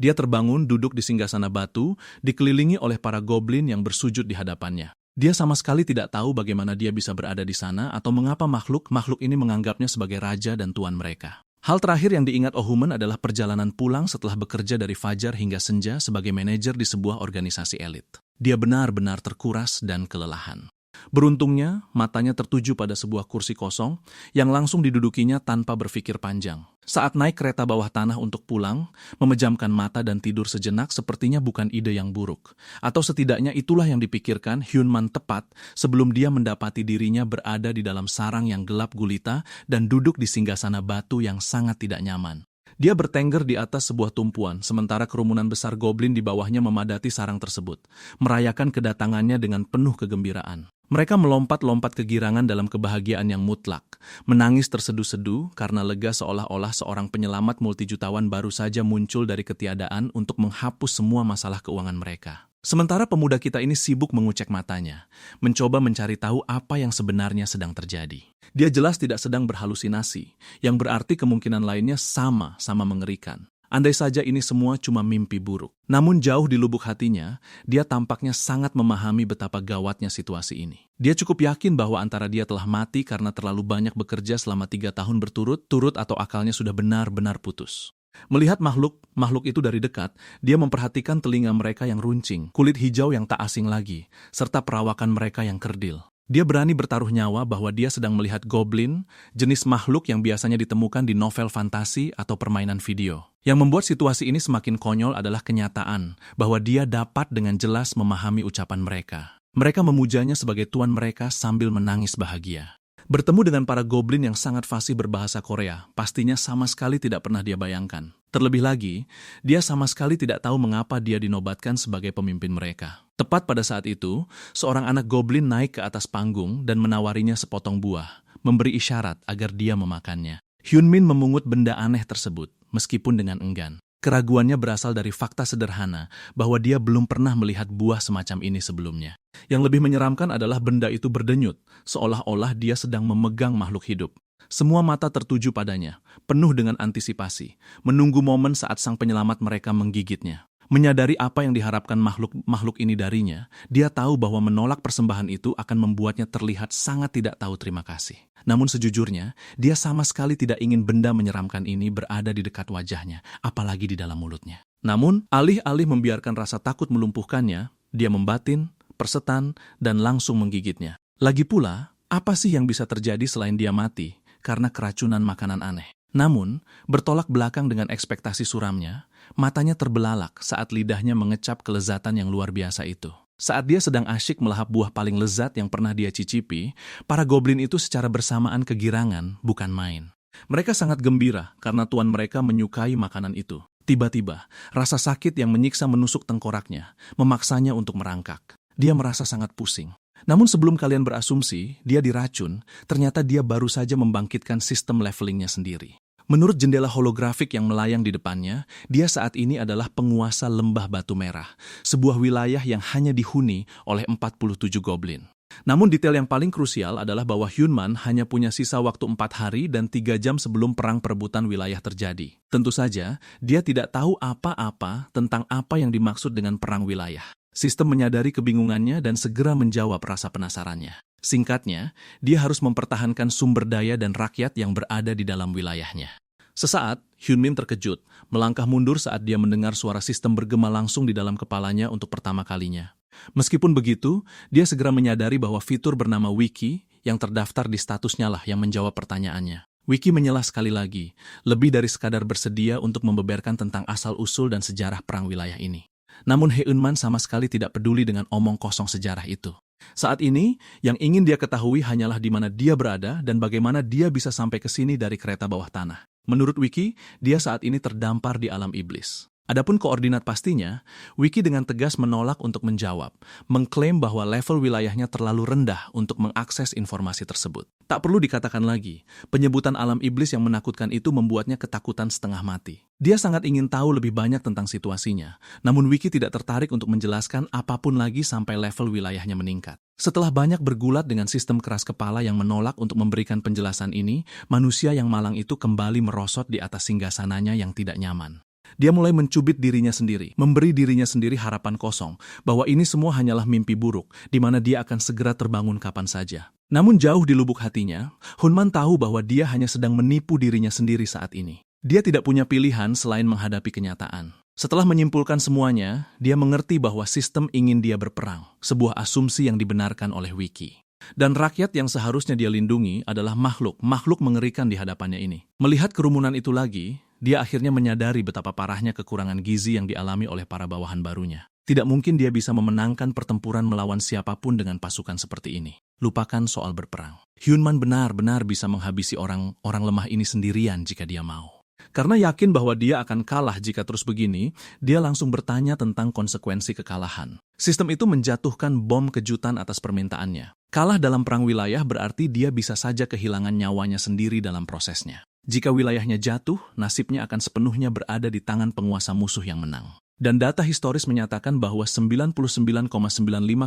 Dia terbangun duduk di singgasana batu, dikelilingi oleh para goblin yang bersujud di hadapannya. Dia sama sekali tidak tahu bagaimana dia bisa berada di sana atau mengapa makhluk ini menganggapnya sebagai raja dan tuan mereka. Hal terakhir yang diingat Ohumen adalah perjalanan pulang setelah bekerja dari fajar hingga senja sebagai manajer di sebuah organisasi elit. Dia benar-benar terkuras dan kelelahan. Beruntungnya, matanya tertuju pada sebuah kursi kosong yang langsung didudukinya tanpa berpikir panjang. Saat naik kereta bawah tanah untuk pulang, memejamkan mata dan tidur sejenak sepertinya bukan ide yang buruk. Atau setidaknya itulah yang dipikirkan Hyunman tepat sebelum dia mendapati dirinya berada di dalam sarang yang gelap gulita dan duduk di singgasana batu yang sangat tidak nyaman. Dia bertengger di atas sebuah tumpuan, sementara kerumunan besar goblin di bawahnya memadati sarang tersebut, merayakan kedatangannya dengan penuh kegembiraan. Mereka melompat-lompat kegirangan dalam kebahagiaan yang mutlak, menangis terseduh-seduh karena lega seolah-olah seorang penyelamat multijutawan baru saja muncul dari ketiadaan untuk menghapus semua masalah keuangan mereka. Sementara pemuda kita ini sibuk mengucek matanya, mencoba mencari tahu apa yang sebenarnya sedang terjadi. Dia jelas tidak sedang berhalusinasi, yang berarti kemungkinan lainnya sama-sama mengerikan. Andai saja ini semua cuma mimpi buruk. Namun jauh di lubuk hatinya, dia tampaknya sangat memahami betapa gawatnya situasi ini. Dia cukup yakin bahwa antara dia telah mati karena terlalu banyak bekerja selama 3 tahun berturut-turut atau akalnya sudah benar-benar putus. Melihat makhluk itu dari dekat, dia memperhatikan telinga mereka yang runcing, kulit hijau yang tak asing lagi, serta perawakan mereka yang kerdil. Dia berani bertaruh nyawa bahwa dia sedang melihat goblin, jenis makhluk yang biasanya ditemukan di novel fantasi atau permainan video. Yang membuat situasi ini semakin konyol adalah kenyataan bahwa dia dapat dengan jelas memahami ucapan mereka. Mereka memujanya sebagai tuan mereka sambil menangis bahagia. Bertemu dengan para goblin yang sangat fasih berbahasa Korea, pastinya sama sekali tidak pernah dia bayangkan. Terlebih lagi, dia sama sekali tidak tahu mengapa dia dinobatkan sebagai pemimpin mereka. Tepat pada saat itu, seorang anak goblin naik ke atas panggung dan menawarinya sepotong buah, memberi isyarat agar dia memakannya. Hyunmin memungut benda aneh tersebut, meskipun dengan enggan. Keraguannya berasal dari fakta sederhana bahwa dia belum pernah melihat buah semacam ini sebelumnya. Yang lebih menyeramkan adalah benda itu berdenyut, seolah-olah dia sedang memegang makhluk hidup. Semua mata tertuju padanya, penuh dengan antisipasi, menunggu momen saat sang penyelamat mereka menggigitnya. Menyadari apa yang diharapkan makhluk ini darinya, dia tahu bahwa menolak persembahan itu akan membuatnya terlihat sangat tidak tahu terima kasih. Namun sejujurnya, dia sama sekali tidak ingin benda menyeramkan ini berada di dekat wajahnya, apalagi di dalam mulutnya. Namun, alih-alih membiarkan rasa takut melumpuhkannya, dia membatin, persetan, dan langsung menggigitnya. Lagi pula, apa sih yang bisa terjadi selain dia mati karena keracunan makanan aneh? Namun, bertolak belakang dengan ekspektasi suramnya, matanya terbelalak saat lidahnya mengecap kelezatan yang luar biasa itu. Saat dia sedang asyik melahap buah paling lezat yang pernah dia cicipi, para goblin itu secara bersamaan kegirangan, bukan main. Mereka sangat gembira karena tuan mereka menyukai makanan itu. Tiba-tiba, rasa sakit yang menyiksa menusuk tengkoraknya, memaksanya untuk merangkak. Dia merasa sangat pusing. Namun sebelum kalian berasumsi, dia diracun, ternyata dia baru saja membangkitkan sistem levelingnya sendiri. Menurut jendela holografik yang melayang di depannya, dia saat ini adalah penguasa lembah batu merah, sebuah wilayah yang hanya dihuni oleh 47 goblin. Namun detail yang paling krusial adalah bahwa Hyunman hanya punya sisa waktu 4 hari dan 3 jam sebelum perang perebutan wilayah terjadi. Tentu saja, dia tidak tahu apa-apa tentang apa yang dimaksud dengan perang wilayah. Sistem menyadari kebingungannya dan segera menjawab rasa penasarannya. Singkatnya, dia harus mempertahankan sumber daya dan rakyat yang berada di dalam wilayahnya. Sesaat, Hyunmin terkejut, melangkah mundur saat dia mendengar suara sistem bergema langsung di dalam kepalanya untuk pertama kalinya. Meskipun begitu, dia segera menyadari bahwa fitur bernama Wiki yang terdaftar di statusnya lah yang menjawab pertanyaannya. Wiki menyela sekali lagi, lebih dari sekadar bersedia untuk membeberkan tentang asal-usul dan sejarah perang wilayah ini. Namun Hyunman sama sekali tidak peduli dengan omong kosong sejarah itu. Saat ini, yang ingin dia ketahui hanyalah di mana dia berada dan bagaimana dia bisa sampai ke sini dari kereta bawah tanah. Menurut Wiki, dia saat ini terdampar di alam iblis. Adapun koordinat pastinya, Wiki dengan tegas menolak untuk menjawab, mengklaim bahwa level wilayahnya terlalu rendah untuk mengakses informasi tersebut. Tak perlu dikatakan lagi, penyebutan alam iblis yang menakutkan itu membuatnya ketakutan setengah mati. Dia sangat ingin tahu lebih banyak tentang situasinya, namun Wiki tidak tertarik untuk menjelaskan apapun lagi sampai level wilayahnya meningkat. Setelah banyak bergulat dengan sistem keras kepala yang menolak untuk memberikan penjelasan ini, manusia yang malang itu kembali merosot di atas singgasananya yang tidak nyaman. Dia mulai mencubit dirinya sendiri, memberi dirinya sendiri harapan kosong, bahwa ini semua hanyalah mimpi buruk, di mana dia akan segera terbangun kapan saja. Namun jauh di lubuk hatinya, Hunman tahu bahwa dia hanya sedang menipu dirinya sendiri saat ini. Dia tidak punya pilihan selain menghadapi kenyataan. Setelah menyimpulkan semuanya, dia mengerti bahwa sistem ingin dia berperang, sebuah asumsi yang dibenarkan oleh Wiki. Dan rakyat yang seharusnya dia lindungi adalah makhluk mengerikan di hadapannya ini. Melihat kerumunan itu lagi, dia akhirnya menyadari betapa parahnya kekurangan gizi yang dialami oleh para bawahan barunya. Tidak mungkin dia bisa memenangkan pertempuran melawan siapapun dengan pasukan seperti ini. Lupakan soal berperang. Hunman benar-benar bisa menghabisi orang lemah ini sendirian jika dia mau. Karena yakin bahwa dia akan kalah jika terus begini, dia langsung bertanya tentang konsekuensi kekalahan. Sistem itu menjatuhkan bom kejutan atas permintaannya. Kalah dalam perang wilayah berarti dia bisa saja kehilangan nyawanya sendiri dalam prosesnya. Jika wilayahnya jatuh, nasibnya akan sepenuhnya berada di tangan penguasa musuh yang menang. Dan data historis menyatakan bahwa 99,95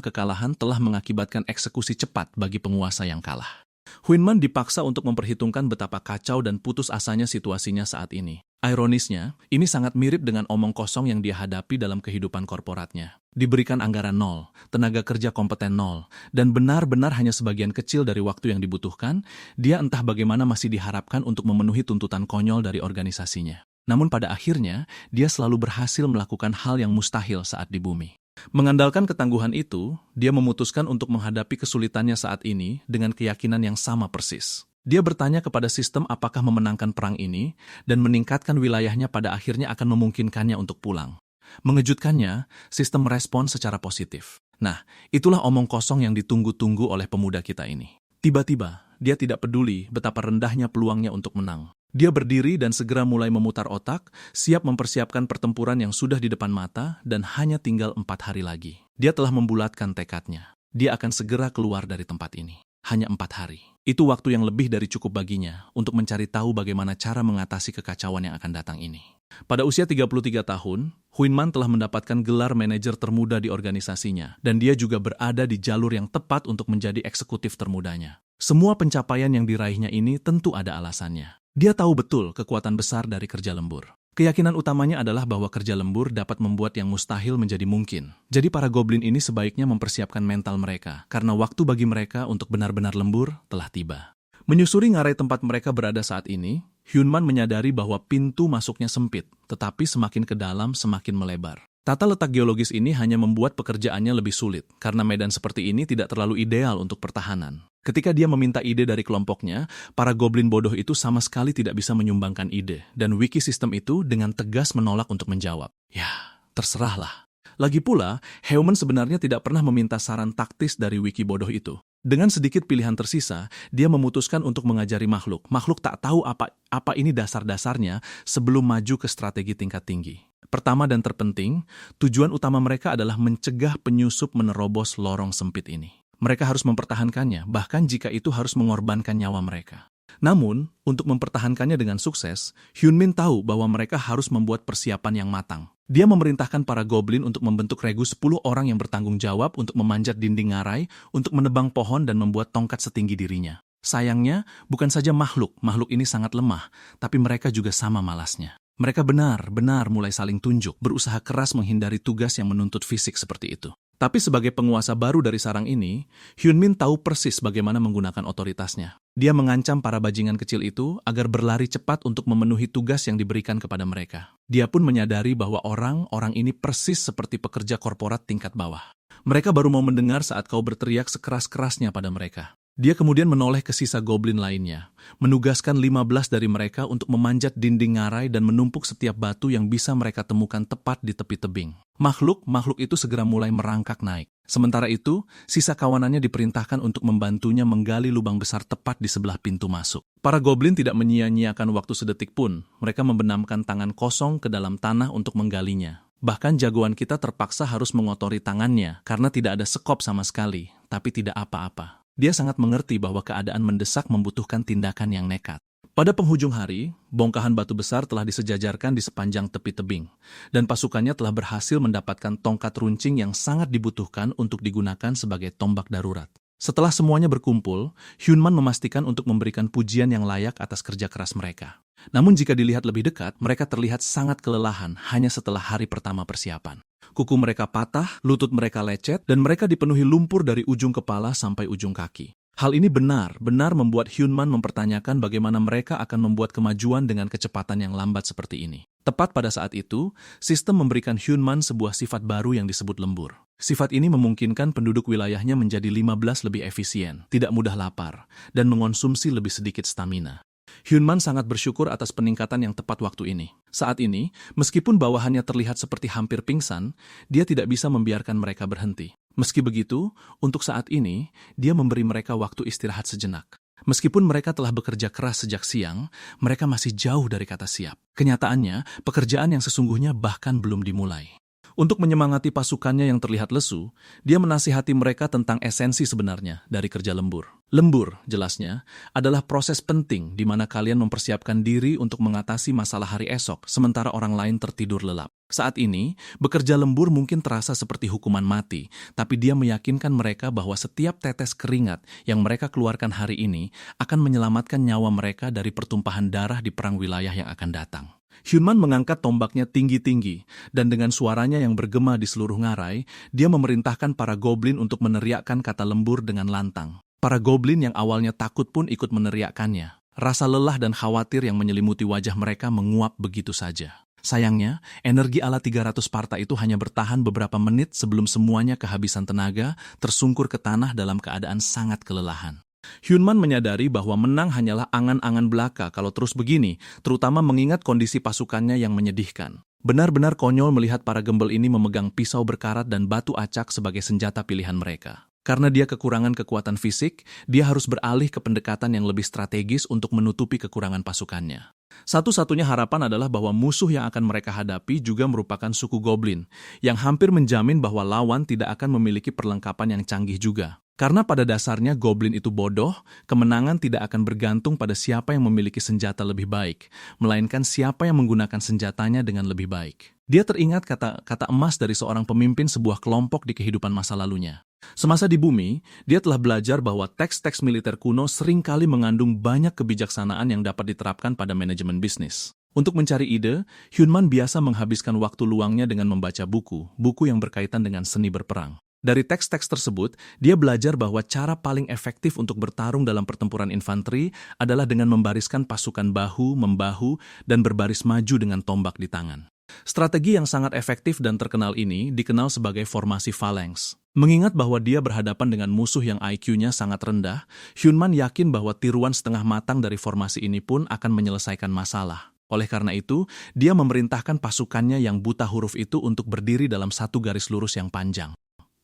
kekalahan telah mengakibatkan eksekusi cepat bagi penguasa yang kalah. Hunman dipaksa untuk memperhitungkan betapa kacau dan putus asanya situasinya saat ini. Ironisnya, ini sangat mirip dengan omong kosong yang dia hadapi dalam kehidupan korporatnya. Diberikan anggaran nol, tenaga kerja kompeten nol, dan benar-benar hanya sebagian kecil dari waktu yang dibutuhkan, dia entah bagaimana masih diharapkan untuk memenuhi tuntutan konyol dari organisasinya. Namun pada akhirnya, dia selalu berhasil melakukan hal yang mustahil saat di bumi. Mengandalkan ketangguhan itu, dia memutuskan untuk menghadapi kesulitannya saat ini dengan keyakinan yang sama persis. Dia bertanya kepada sistem apakah memenangkan perang ini dan meningkatkan wilayahnya pada akhirnya akan memungkinkannya untuk pulang. Mengejutkannya, sistem merespon secara positif. Nah, itulah omong kosong yang ditunggu-tunggu oleh pemuda kita ini. Tiba-tiba, dia tidak peduli betapa rendahnya peluangnya untuk menang. Dia berdiri dan segera mulai memutar otak, siap mempersiapkan pertempuran yang sudah di depan mata dan hanya tinggal 4 hari lagi. Dia telah membulatkan tekadnya. Dia akan segera keluar dari tempat ini. Hanya 4 hari. Itu waktu yang lebih dari cukup baginya untuk mencari tahu bagaimana cara mengatasi kekacauan yang akan datang ini. Pada usia 33 tahun, Hunman telah mendapatkan gelar manajer termuda di organisasinya, dan dia juga berada di jalur yang tepat untuk menjadi eksekutif termudanya. Semua pencapaian yang diraihnya ini tentu ada alasannya. Dia tahu betul kekuatan besar dari kerja lembur. Keyakinan utamanya adalah bahwa kerja lembur dapat membuat yang mustahil menjadi mungkin. Jadi para goblin ini sebaiknya mempersiapkan mental mereka, karena waktu bagi mereka untuk benar-benar lembur telah tiba. Menyusuri ngarai tempat mereka berada saat ini, Hunman menyadari bahwa pintu masuknya sempit, tetapi semakin ke dalam semakin melebar. Tata letak geologis ini hanya membuat pekerjaannya lebih sulit, karena medan seperti ini tidak terlalu ideal untuk pertahanan. Ketika dia meminta ide dari kelompoknya, para goblin bodoh itu sama sekali tidak bisa menyumbangkan ide, dan wiki sistem itu dengan tegas menolak untuk menjawab. Ya, terserahlah. Lagi pula, Heumann sebenarnya tidak pernah meminta saran taktis dari wiki bodoh itu. Dengan sedikit pilihan tersisa, dia memutuskan untuk mengajari makhluk. Makhluk tak tahu apa ini dasar-dasarnya sebelum maju ke strategi tingkat tinggi. Pertama dan terpenting, tujuan utama mereka adalah mencegah penyusup menerobos lorong sempit ini. Mereka harus mempertahankannya, bahkan jika itu harus mengorbankan nyawa mereka. Namun, untuk mempertahankannya dengan sukses, Hunmin tahu bahwa mereka harus membuat persiapan yang matang. Dia memerintahkan para goblin untuk membentuk regu 10 orang yang bertanggung jawab untuk memanjat dinding ngarai, untuk menebang pohon dan membuat tongkat setinggi dirinya. Sayangnya, bukan saja makhluk ini sangat lemah, tapi mereka juga sama malasnya. Mereka benar-benar mulai saling tunjuk, berusaha keras menghindari tugas yang menuntut fisik seperti itu. Tapi sebagai penguasa baru dari sarang ini, Hunmin tahu persis bagaimana menggunakan otoritasnya. Dia mengancam para bajingan kecil itu agar berlari cepat untuk memenuhi tugas yang diberikan kepada mereka. Dia pun menyadari bahwa orang-orang ini persis seperti pekerja korporat tingkat bawah. Mereka baru mau mendengar saat kau berteriak sekeras-kerasnya pada mereka. Dia kemudian menoleh ke sisa goblin lainnya, menugaskan 15 dari mereka untuk memanjat dinding ngarai dan menumpuk setiap batu yang bisa mereka temukan tepat di tepi tebing. Makhluk itu segera mulai merangkak naik. Sementara itu, sisa kawanannya diperintahkan untuk membantunya menggali lubang besar tepat di sebelah pintu masuk. Para goblin tidak menyia-nyiakan waktu sedetik pun. Mereka membenamkan tangan kosong ke dalam tanah untuk menggalinya. Bahkan jagoan kita terpaksa harus mengotori tangannya karena tidak ada sekop sama sekali, tapi tidak apa-apa. Dia sangat mengerti bahwa keadaan mendesak membutuhkan tindakan yang nekat. Pada penghujung hari, bongkahan batu besar telah disejajarkan di sepanjang tepi tebing, dan pasukannya telah berhasil mendapatkan tongkat runcing yang sangat dibutuhkan untuk digunakan sebagai tombak darurat. Setelah semuanya berkumpul, Hunman memastikan untuk memberikan pujian yang layak atas kerja keras mereka. Namun jika dilihat lebih dekat, mereka terlihat sangat kelelahan hanya setelah hari pertama persiapan. Kuku mereka patah, lutut mereka lecet, dan mereka dipenuhi lumpur dari ujung kepala sampai ujung kaki. Hal ini benar-benar membuat Hyunman mempertanyakan bagaimana mereka akan membuat kemajuan dengan kecepatan yang lambat seperti ini. Tepat pada saat itu, sistem memberikan Hyunman sebuah sifat baru yang disebut lembur. Sifat ini memungkinkan penduduk wilayahnya menjadi 15 lebih efisien, tidak mudah lapar, dan mengonsumsi lebih sedikit stamina. Hyunman sangat bersyukur atas peningkatan yang tepat waktu ini. Saat ini, meskipun bawahannya terlihat seperti hampir pingsan, dia tidak bisa membiarkan mereka berhenti. Meski begitu, untuk saat ini, dia memberi mereka waktu istirahat sejenak. Meskipun mereka telah bekerja keras sejak siang, mereka masih jauh dari kata siap. Kenyataannya, pekerjaan yang sesungguhnya bahkan belum dimulai. Untuk menyemangati pasukannya yang terlihat lesu, dia menasihati mereka tentang esensi sebenarnya dari kerja lembur. Lembur, jelasnya, adalah proses penting di mana kalian mempersiapkan diri untuk mengatasi masalah hari esok, sementara orang lain tertidur lelap. Saat ini, bekerja lembur mungkin terasa seperti hukuman mati, tapi dia meyakinkan mereka bahwa setiap tetes keringat yang mereka keluarkan hari ini akan menyelamatkan nyawa mereka dari pertumpahan darah di perang wilayah yang akan datang. Hyunman mengangkat tombaknya tinggi-tinggi, dan dengan suaranya yang bergema di seluruh ngarai, dia memerintahkan para goblin untuk meneriakkan kata lembur dengan lantang. Para goblin yang awalnya takut pun ikut meneriakkannya. Rasa lelah dan khawatir yang menyelimuti wajah mereka menguap begitu saja. Sayangnya, energi ala 300 parta itu hanya bertahan beberapa menit sebelum semuanya kehabisan tenaga, tersungkur ke tanah dalam keadaan sangat kelelahan. Hyunman menyadari bahwa menang hanyalah angan-angan belaka kalau terus begini, terutama mengingat kondisi pasukannya yang menyedihkan. Benar-benar konyol melihat para gembel ini memegang pisau berkarat dan batu acak sebagai senjata pilihan mereka. Karena dia kekurangan kekuatan fisik, dia harus beralih ke pendekatan yang lebih strategis untuk menutupi kekurangan pasukannya. Satu-satunya harapan adalah bahwa musuh yang akan mereka hadapi juga merupakan suku goblin, yang hampir menjamin bahwa lawan tidak akan memiliki perlengkapan yang canggih juga. Karena pada dasarnya goblin itu bodoh, kemenangan tidak akan bergantung pada siapa yang memiliki senjata lebih baik, melainkan siapa yang menggunakan senjatanya dengan lebih baik. Dia teringat kata-kata emas dari seorang pemimpin sebuah kelompok di kehidupan masa lalunya. Semasa di bumi, dia telah belajar bahwa teks-teks militer kuno seringkali mengandung banyak kebijaksanaan yang dapat diterapkan pada manajemen bisnis. Untuk mencari ide, Hyunman biasa menghabiskan waktu luangnya dengan membaca buku yang berkaitan dengan seni berperang. Dari teks-teks tersebut, dia belajar bahwa cara paling efektif untuk bertarung dalam pertempuran infanteri adalah dengan membariskan pasukan bahu-membahu dan berbaris maju dengan tombak di tangan. Strategi yang sangat efektif dan terkenal ini dikenal sebagai formasi phalanx. Mengingat bahwa dia berhadapan dengan musuh yang IQ-nya sangat rendah, Hyunman yakin bahwa tiruan setengah matang dari formasi ini pun akan menyelesaikan masalah. Oleh karena itu, dia memerintahkan pasukannya yang buta huruf itu untuk berdiri dalam satu garis lurus yang panjang.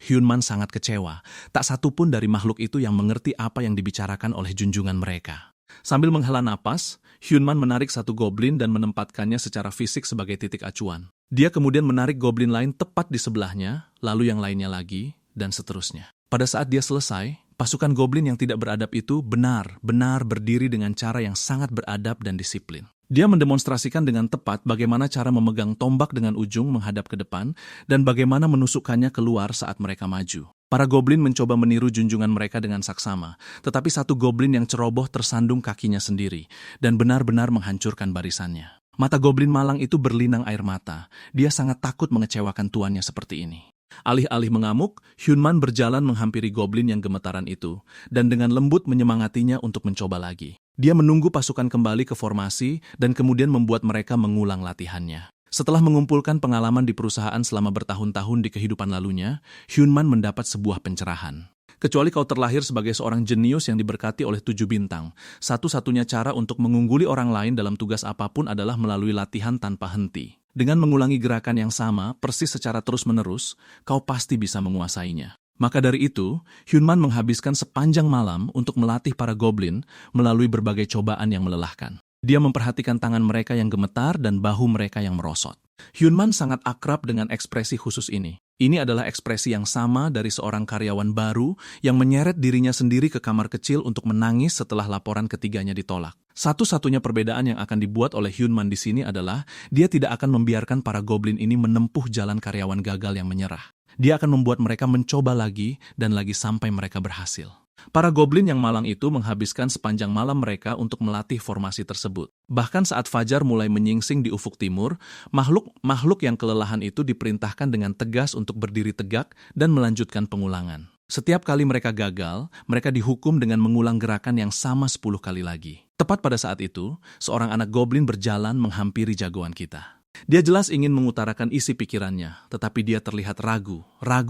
Hyunman sangat kecewa. Tak satu pun dari makhluk itu yang mengerti apa yang dibicarakan oleh junjungan mereka. Sambil menghela napas, Hyunman menarik satu goblin dan menempatkannya secara fisik sebagai titik acuan. Dia kemudian menarik goblin lain tepat di sebelahnya, lalu yang lainnya lagi, dan seterusnya. Pada saat dia selesai, pasukan goblin yang tidak beradab itu benar-benar berdiri dengan cara yang sangat beradab dan disiplin. Dia mendemonstrasikan dengan tepat bagaimana cara memegang tombak dengan ujung menghadap ke depan dan bagaimana menusukkannya keluar saat mereka maju. Para goblin mencoba meniru junjungan mereka dengan saksama, tetapi satu goblin yang ceroboh tersandung kakinya sendiri dan benar-benar menghancurkan barisannya. Mata goblin malang itu berlinang air mata. Dia sangat takut mengecewakan tuannya seperti ini. Alih-alih mengamuk, Hyunman berjalan menghampiri goblin yang gemetaran itu dan dengan lembut menyemangatinya untuk mencoba lagi. Dia menunggu pasukan kembali ke formasi dan kemudian membuat mereka mengulang latihannya. Setelah mengumpulkan pengalaman di perusahaan selama bertahun-tahun di kehidupan lalunya, Hyunman mendapat sebuah pencerahan. Kecuali kau terlahir sebagai seorang jenius yang diberkati oleh 7 bintang, satu-satunya cara untuk mengungguli orang lain dalam tugas apapun adalah melalui latihan tanpa henti. Dengan mengulangi gerakan yang sama, persis secara terus-menerus, kau pasti bisa menguasainya. Maka dari itu, Hyunman menghabiskan sepanjang malam untuk melatih para goblin melalui berbagai cobaan yang melelahkan. Dia memperhatikan tangan mereka yang gemetar dan bahu mereka yang merosot. Hyunman sangat akrab dengan ekspresi khusus ini. Ini adalah ekspresi yang sama dari seorang karyawan baru yang menyeret dirinya sendiri ke kamar kecil untuk menangis setelah laporan ketiganya ditolak. Satu-satunya perbedaan yang akan dibuat oleh Hyunman di sini adalah dia tidak akan membiarkan para goblin ini menempuh jalan karyawan gagal yang menyerah. Dia akan membuat mereka mencoba lagi dan lagi sampai mereka berhasil. Para goblin yang malang itu menghabiskan sepanjang malam mereka untuk melatih formasi tersebut. Bahkan saat fajar mulai menyingsing di ufuk timur, makhluk yang kelelahan itu diperintahkan dengan tegas untuk berdiri tegak dan melanjutkan pengulangan. Setiap kali mereka gagal, mereka dihukum dengan mengulang gerakan yang sama 10 kali lagi. Tepat pada saat itu, seorang anak goblin berjalan menghampiri jagoan kita. Dia jelas ingin mengutarakan isi pikirannya, tetapi dia terlihat ragu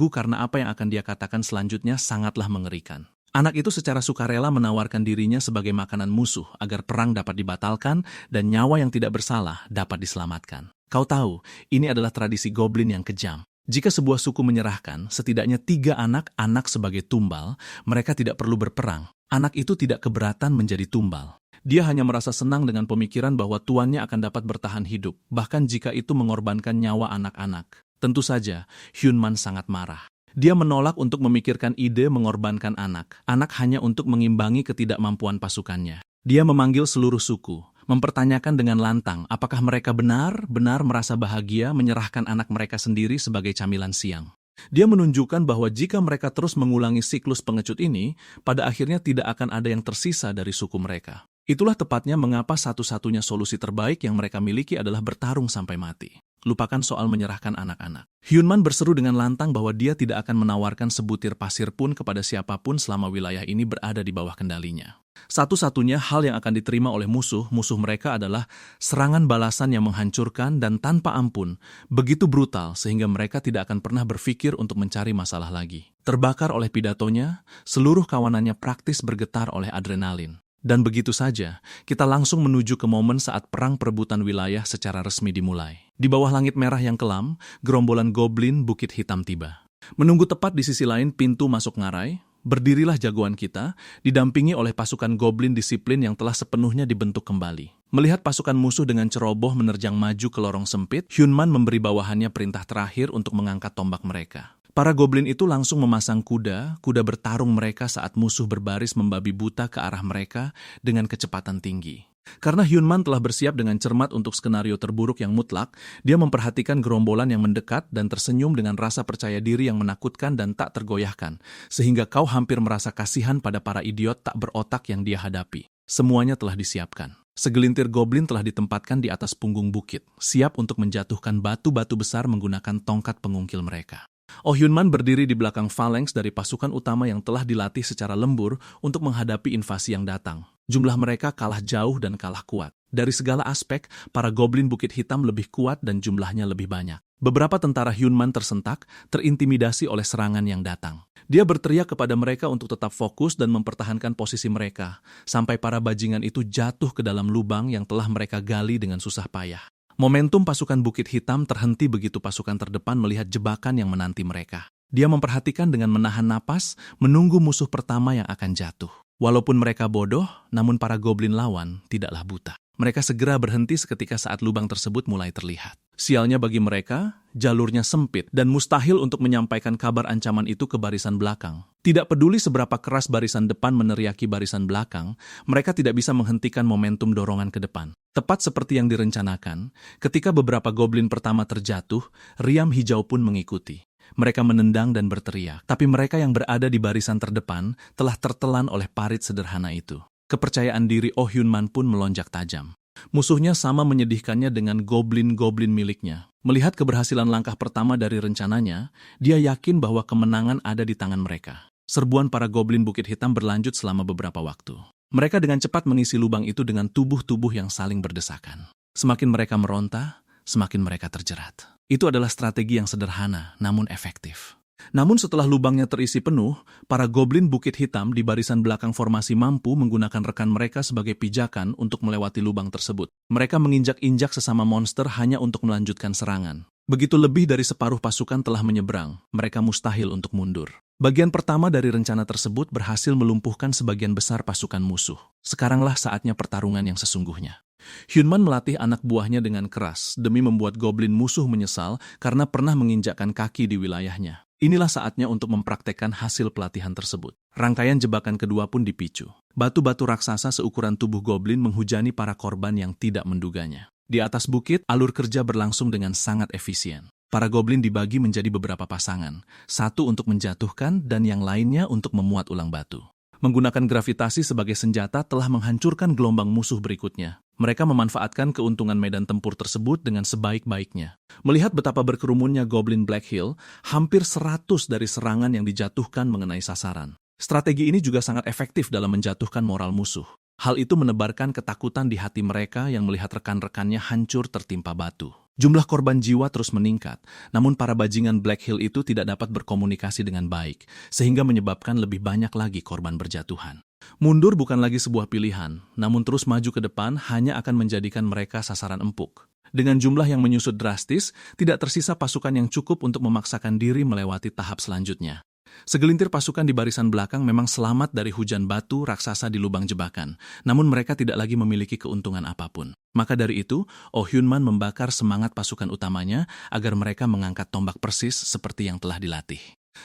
karena apa yang akan dia katakan selanjutnya sangatlah mengerikan. Anak itu secara sukarela menawarkan dirinya sebagai makanan musuh agar perang dapat dibatalkan dan nyawa yang tidak bersalah dapat diselamatkan. Kau tahu, ini adalah tradisi goblin yang kejam. Jika sebuah suku menyerahkan setidaknya 3 anak-anak sebagai tumbal, mereka tidak perlu berperang. Anak itu tidak keberatan menjadi tumbal. Dia hanya merasa senang dengan pemikiran bahwa tuannya akan dapat bertahan hidup, bahkan jika itu mengorbankan nyawa anak-anak. Tentu saja, Hyunman sangat marah. Dia menolak untuk memikirkan ide mengorbankan anak hanya untuk mengimbangi ketidakmampuan pasukannya. Dia memanggil seluruh suku, mempertanyakan dengan lantang apakah mereka benar-benar merasa bahagia menyerahkan anak mereka sendiri sebagai camilan siang. Dia menunjukkan bahwa jika mereka terus mengulangi siklus pengecut ini, pada akhirnya tidak akan ada yang tersisa dari suku mereka. Itulah tepatnya mengapa satu-satunya solusi terbaik yang mereka miliki adalah bertarung sampai mati. Lupakan soal menyerahkan anak-anak. Hyunman berseru dengan lantang bahwa dia tidak akan menawarkan sebutir pasir pun kepada siapapun selama wilayah ini berada di bawah kendalinya. Satu-satunya hal yang akan diterima oleh musuh mereka adalah serangan balasan yang menghancurkan dan tanpa ampun, begitu brutal sehingga mereka tidak akan pernah berpikir untuk mencari masalah lagi. Terbakar oleh pidatonya, seluruh kawanannya praktis bergetar oleh adrenalin. Dan begitu saja, kita langsung menuju ke momen saat perang perebutan wilayah secara resmi dimulai. Di bawah langit merah yang kelam, gerombolan goblin Bukit Hitam tiba. Menunggu tepat di sisi lain pintu masuk ngarai, berdirilah jagoan kita, didampingi oleh pasukan goblin disiplin yang telah sepenuhnya dibentuk kembali. Melihat pasukan musuh dengan ceroboh menerjang maju ke lorong sempit, Hyunman memberi bawahannya perintah terakhir untuk mengangkat tombak mereka. Para goblin itu langsung memasang kuda bertarung mereka saat musuh berbaris membabi buta ke arah mereka dengan kecepatan tinggi. Karena Hyunman telah bersiap dengan cermat untuk skenario terburuk yang mutlak, dia memperhatikan gerombolan yang mendekat dan tersenyum dengan rasa percaya diri yang menakutkan dan tak tergoyahkan, sehingga kau hampir merasa kasihan pada para idiot tak berotak yang dia hadapi. Semuanya telah disiapkan. Segelintir goblin telah ditempatkan di atas punggung bukit, siap untuk menjatuhkan batu-batu besar menggunakan tongkat pengungkil mereka. Oh Hyunman berdiri di belakang phalanx dari pasukan utama yang telah dilatih secara lembur untuk menghadapi invasi yang datang. Jumlah mereka kalah jauh dan kalah kuat. Dari segala aspek, para goblin Bukit Hitam lebih kuat dan jumlahnya lebih banyak. Beberapa tentara Hyunman tersentak, terintimidasi oleh serangan yang datang. Dia berteriak kepada mereka untuk tetap fokus dan mempertahankan posisi mereka, sampai para bajingan itu jatuh ke dalam lubang yang telah mereka gali dengan susah payah. Momentum pasukan Bukit Hitam terhenti begitu pasukan terdepan melihat jebakan yang menanti mereka. Dia memperhatikan dengan menahan napas, menunggu musuh pertama yang akan jatuh. Walaupun mereka bodoh, namun para goblin lawan tidaklah buta. Mereka segera berhenti seketika saat lubang tersebut mulai terlihat. Sialnya bagi mereka, jalurnya sempit dan mustahil untuk menyampaikan kabar ancaman itu ke barisan belakang. Tidak peduli seberapa keras barisan depan meneriaki barisan belakang, mereka tidak bisa menghentikan momentum dorongan ke depan. Tepat seperti yang direncanakan, ketika beberapa goblin pertama terjatuh, riam hijau pun mengikuti. Mereka menendang dan berteriak, tapi mereka yang berada di barisan terdepan telah tertelan oleh parit sederhana itu. Kepercayaan diri Oh Hyunman pun melonjak tajam. Musuhnya sama menyedihkannya dengan goblin-goblin miliknya. Melihat keberhasilan langkah pertama dari rencananya, dia yakin bahwa kemenangan ada di tangan mereka. Serbuan para goblin Bukit Hitam berlanjut selama beberapa waktu. Mereka dengan cepat mengisi lubang itu dengan tubuh-tubuh yang saling berdesakan. Semakin mereka meronta, semakin mereka terjerat. Itu adalah strategi yang sederhana, namun efektif. Namun setelah lubangnya terisi penuh, para goblin Bukit Hitam di barisan belakang formasi mampu menggunakan rekan mereka sebagai pijakan untuk melewati lubang tersebut. Mereka menginjak-injak sesama monster hanya untuk melanjutkan serangan. Begitu lebih dari separuh pasukan telah menyeberang, mereka mustahil untuk mundur. Bagian pertama dari rencana tersebut berhasil melumpuhkan sebagian besar pasukan musuh. Sekaranglah saatnya pertarungan yang sesungguhnya. Hyunman melatih anak buahnya dengan keras demi membuat goblin musuh menyesal karena pernah menginjakkan kaki di wilayahnya. Inilah saatnya untuk mempraktekkan hasil pelatihan tersebut. Rangkaian jebakan kedua pun dipicu. Batu-batu raksasa seukuran tubuh goblin menghujani para korban yang tidak menduganya. Di atas bukit, alur kerja berlangsung dengan sangat efisien. Para goblin dibagi menjadi beberapa pasangan, satu untuk menjatuhkan dan yang lainnya untuk memuat ulang batu. Menggunakan gravitasi sebagai senjata telah menghancurkan gelombang musuh berikutnya. Mereka memanfaatkan keuntungan medan tempur tersebut dengan sebaik-baiknya. Melihat betapa berkerumunnya Goblin Black Hill, hampir 100 dari serangan yang dijatuhkan mengenai sasaran. Strategi ini juga sangat efektif dalam menjatuhkan moral musuh. Hal itu menebarkan ketakutan di hati mereka yang melihat rekan-rekannya hancur tertimpa batu. Jumlah korban jiwa terus meningkat, namun para bajingan Black Hill itu tidak dapat berkomunikasi dengan baik, sehingga menyebabkan lebih banyak lagi korban berjatuhan. Mundur bukan lagi sebuah pilihan, namun terus maju ke depan hanya akan menjadikan mereka sasaran empuk. Dengan jumlah yang menyusut drastis, tidak tersisa pasukan yang cukup untuk memaksakan diri melewati tahap selanjutnya. Segelintir pasukan di barisan belakang memang selamat dari hujan batu raksasa di lubang jebakan, namun mereka tidak lagi memiliki keuntungan apapun. Maka dari itu, Oh Hyun-man membakar semangat pasukan utamanya agar mereka mengangkat tombak persis seperti yang telah dilatih.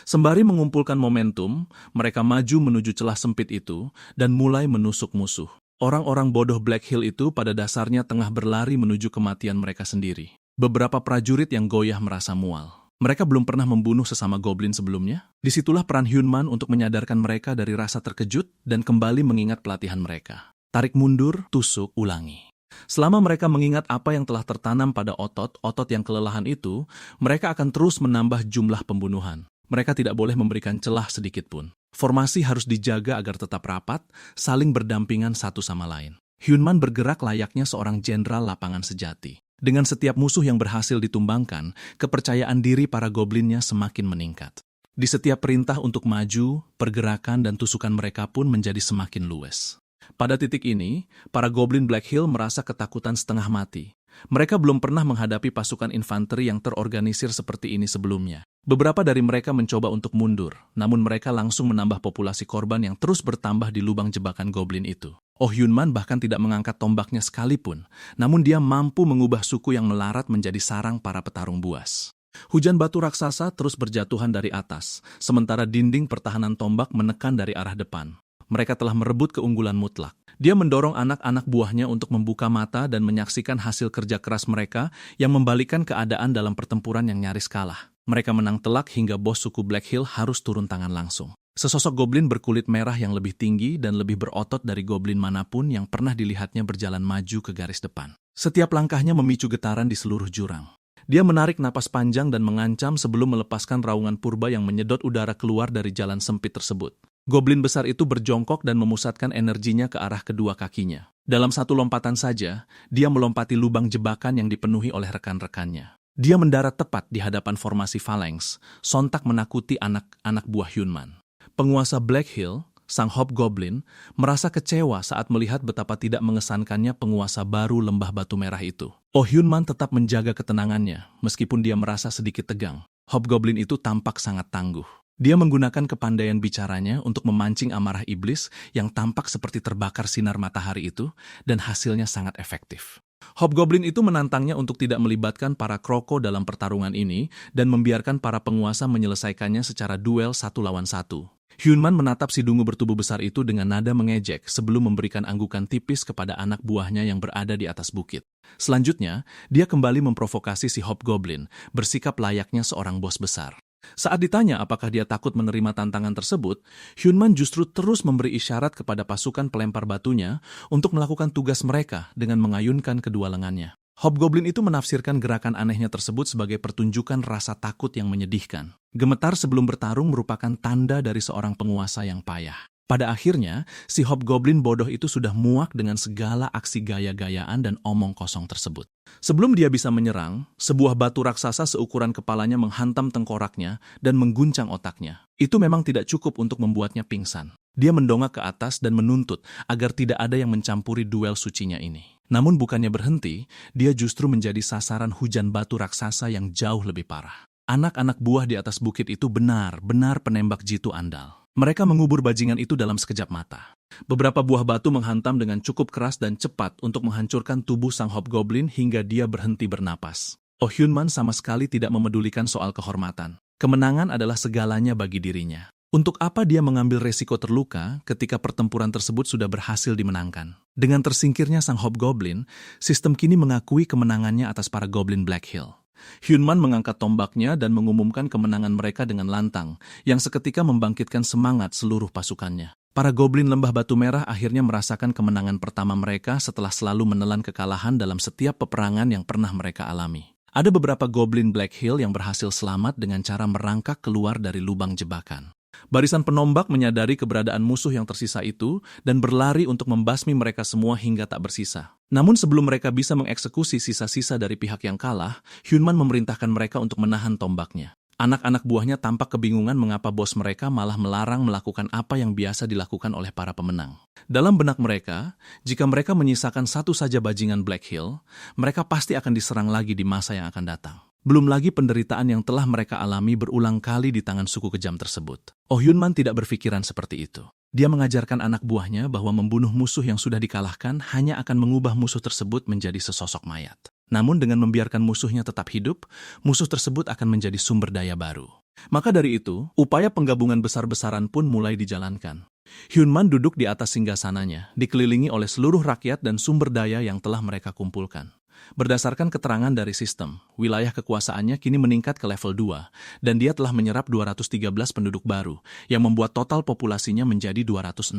Sembari mengumpulkan momentum, mereka maju menuju celah sempit itu dan mulai menusuk musuh. Orang-orang bodoh Black Hill itu pada dasarnya tengah berlari menuju kematian mereka sendiri. Beberapa prajurit yang goyah merasa mual. Mereka belum pernah membunuh sesama goblin sebelumnya. Disitulah peran Hyun-man untuk menyadarkan mereka dari rasa terkejut dan kembali mengingat pelatihan mereka. Tarik mundur, tusuk, ulangi. Selama mereka mengingat apa yang telah tertanam pada otot yang kelelahan itu, mereka akan terus menambah jumlah pembunuhan. Mereka tidak boleh memberikan celah sedikit pun. Formasi harus dijaga agar tetap rapat, saling berdampingan satu sama lain. Hyun-man bergerak layaknya seorang jenderal lapangan sejati. Dengan setiap musuh yang berhasil ditumbangkan, kepercayaan diri para goblinnya semakin meningkat. Di setiap perintah untuk maju, pergerakan dan tusukan mereka pun menjadi semakin luwes. Pada titik ini, para goblin Black Hill merasa ketakutan setengah mati. Mereka belum pernah menghadapi pasukan infanteri yang terorganisir seperti ini sebelumnya. Beberapa dari mereka mencoba untuk mundur, namun mereka langsung menambah populasi korban yang terus bertambah di lubang jebakan goblin itu. Oh Hyun-man bahkan tidak mengangkat tombaknya sekalipun, namun dia mampu mengubah suku yang melarat menjadi sarang para petarung buas. Hujan batu raksasa terus berjatuhan dari atas, sementara dinding pertahanan tombak menekan dari arah depan. Mereka telah merebut keunggulan mutlak. Dia mendorong anak-anak buahnya untuk membuka mata dan menyaksikan hasil kerja keras mereka yang membalikkan keadaan dalam pertempuran yang nyaris kalah. Mereka menang telak hingga bos suku Black Hill harus turun tangan langsung. Sesosok goblin berkulit merah yang lebih tinggi dan lebih berotot dari goblin manapun yang pernah dilihatnya berjalan maju ke garis depan. Setiap langkahnya memicu getaran di seluruh jurang. Dia menarik napas panjang dan mengancam sebelum melepaskan raungan purba yang menyedot udara keluar dari jalan sempit tersebut. Goblin besar itu berjongkok dan memusatkan energinya ke arah kedua kakinya. Dalam satu lompatan saja, dia melompati lubang jebakan yang dipenuhi oleh rekan-rekannya. Dia mendarat tepat di hadapan formasi phalanx, sontak menakuti anak-anak buah Hyun-man. Penguasa Black Hill, sang hobgoblin, merasa kecewa saat melihat betapa tidak mengesankannya penguasa baru lembah batu merah itu. Oh Hyun-man tetap menjaga ketenangannya, meskipun dia merasa sedikit tegang. Hobgoblin itu tampak sangat tangguh. Dia menggunakan kepandaian bicaranya untuk memancing amarah iblis yang tampak seperti terbakar sinar matahari itu, dan hasilnya sangat efektif. Hobgoblin itu menantangnya untuk tidak melibatkan para kroko dalam pertarungan ini dan membiarkan para penguasa menyelesaikannya secara duel 1 lawan 1. Hyun-man menatap si dungu bertubuh besar itu dengan nada mengejek sebelum memberikan anggukan tipis kepada anak buahnya yang berada di atas bukit. Selanjutnya, dia kembali memprovokasi si Hobgoblin, bersikap layaknya seorang bos besar. Saat ditanya apakah dia takut menerima tantangan tersebut, Hyun-man justru terus memberi isyarat kepada pasukan pelempar batunya untuk melakukan tugas mereka dengan mengayunkan kedua lengannya. Hobgoblin itu menafsirkan gerakan anehnya tersebut sebagai pertunjukan rasa takut yang menyedihkan. Gemetar sebelum bertarung merupakan tanda dari seorang penguasa yang payah. Pada akhirnya, si Hobgoblin bodoh itu sudah muak dengan segala aksi gaya-gayaan dan omong kosong tersebut. Sebelum dia bisa menyerang, sebuah batu raksasa seukuran kepalanya menghantam tengkoraknya dan mengguncang otaknya. Itu memang tidak cukup untuk membuatnya pingsan. Dia mendongak ke atas dan menuntut agar tidak ada yang mencampuri duel sucinya ini. Namun bukannya berhenti, dia justru menjadi sasaran hujan batu raksasa yang jauh lebih parah. Anak-anak buah di atas bukit itu benar-benar penembak jitu andal. Mereka mengubur bajingan itu dalam sekejap mata. Beberapa buah batu menghantam dengan cukup keras dan cepat untuk menghancurkan tubuh sang hobgoblin hingga dia berhenti bernapas. Oh Hyun-man sama sekali tidak memedulikan soal kehormatan. Kemenangan adalah segalanya bagi dirinya. Untuk apa dia mengambil resiko terluka ketika pertempuran tersebut sudah berhasil dimenangkan? Dengan tersingkirnya sang hobgoblin, sistem kini mengakui kemenangannya atas para goblin Black Hill. Hyun-man mengangkat tombaknya dan mengumumkan kemenangan mereka dengan lantang, yang seketika membangkitkan semangat seluruh pasukannya. Para goblin lembah batu merah akhirnya merasakan kemenangan pertama mereka setelah selalu menelan kekalahan dalam setiap peperangan yang pernah mereka alami. Ada beberapa goblin Black Hill yang berhasil selamat dengan cara merangkak keluar dari lubang jebakan. Barisan penombak menyadari keberadaan musuh yang tersisa itu dan berlari untuk membasmi mereka semua hingga tak bersisa. Namun sebelum mereka bisa mengeksekusi sisa-sisa dari pihak yang kalah, Hyunman memerintahkan mereka untuk menahan tombaknya. Anak-anak buahnya tampak kebingungan mengapa bos mereka malah melarang melakukan apa yang biasa dilakukan oleh para pemenang. Dalam benak mereka, jika mereka menyisakan satu saja bajingan Black Hill, mereka pasti akan diserang lagi di masa yang akan datang. Belum lagi penderitaan yang telah mereka alami berulang kali di tangan suku kejam tersebut. Oh Hyunman tidak berpikiran seperti itu. Dia mengajarkan anak buahnya bahwa membunuh musuh yang sudah dikalahkan hanya akan mengubah musuh tersebut menjadi sesosok mayat. Namun dengan membiarkan musuhnya tetap hidup, musuh tersebut akan menjadi sumber daya baru. Maka dari itu, upaya penggabungan besar-besaran pun mulai dijalankan. Hyunman duduk di atas singgasananya, dikelilingi oleh seluruh rakyat dan sumber daya yang telah mereka kumpulkan. Berdasarkan keterangan dari sistem, wilayah kekuasaannya kini meningkat ke level 2, dan dia telah menyerap 213 penduduk baru, yang membuat total populasinya menjadi 260.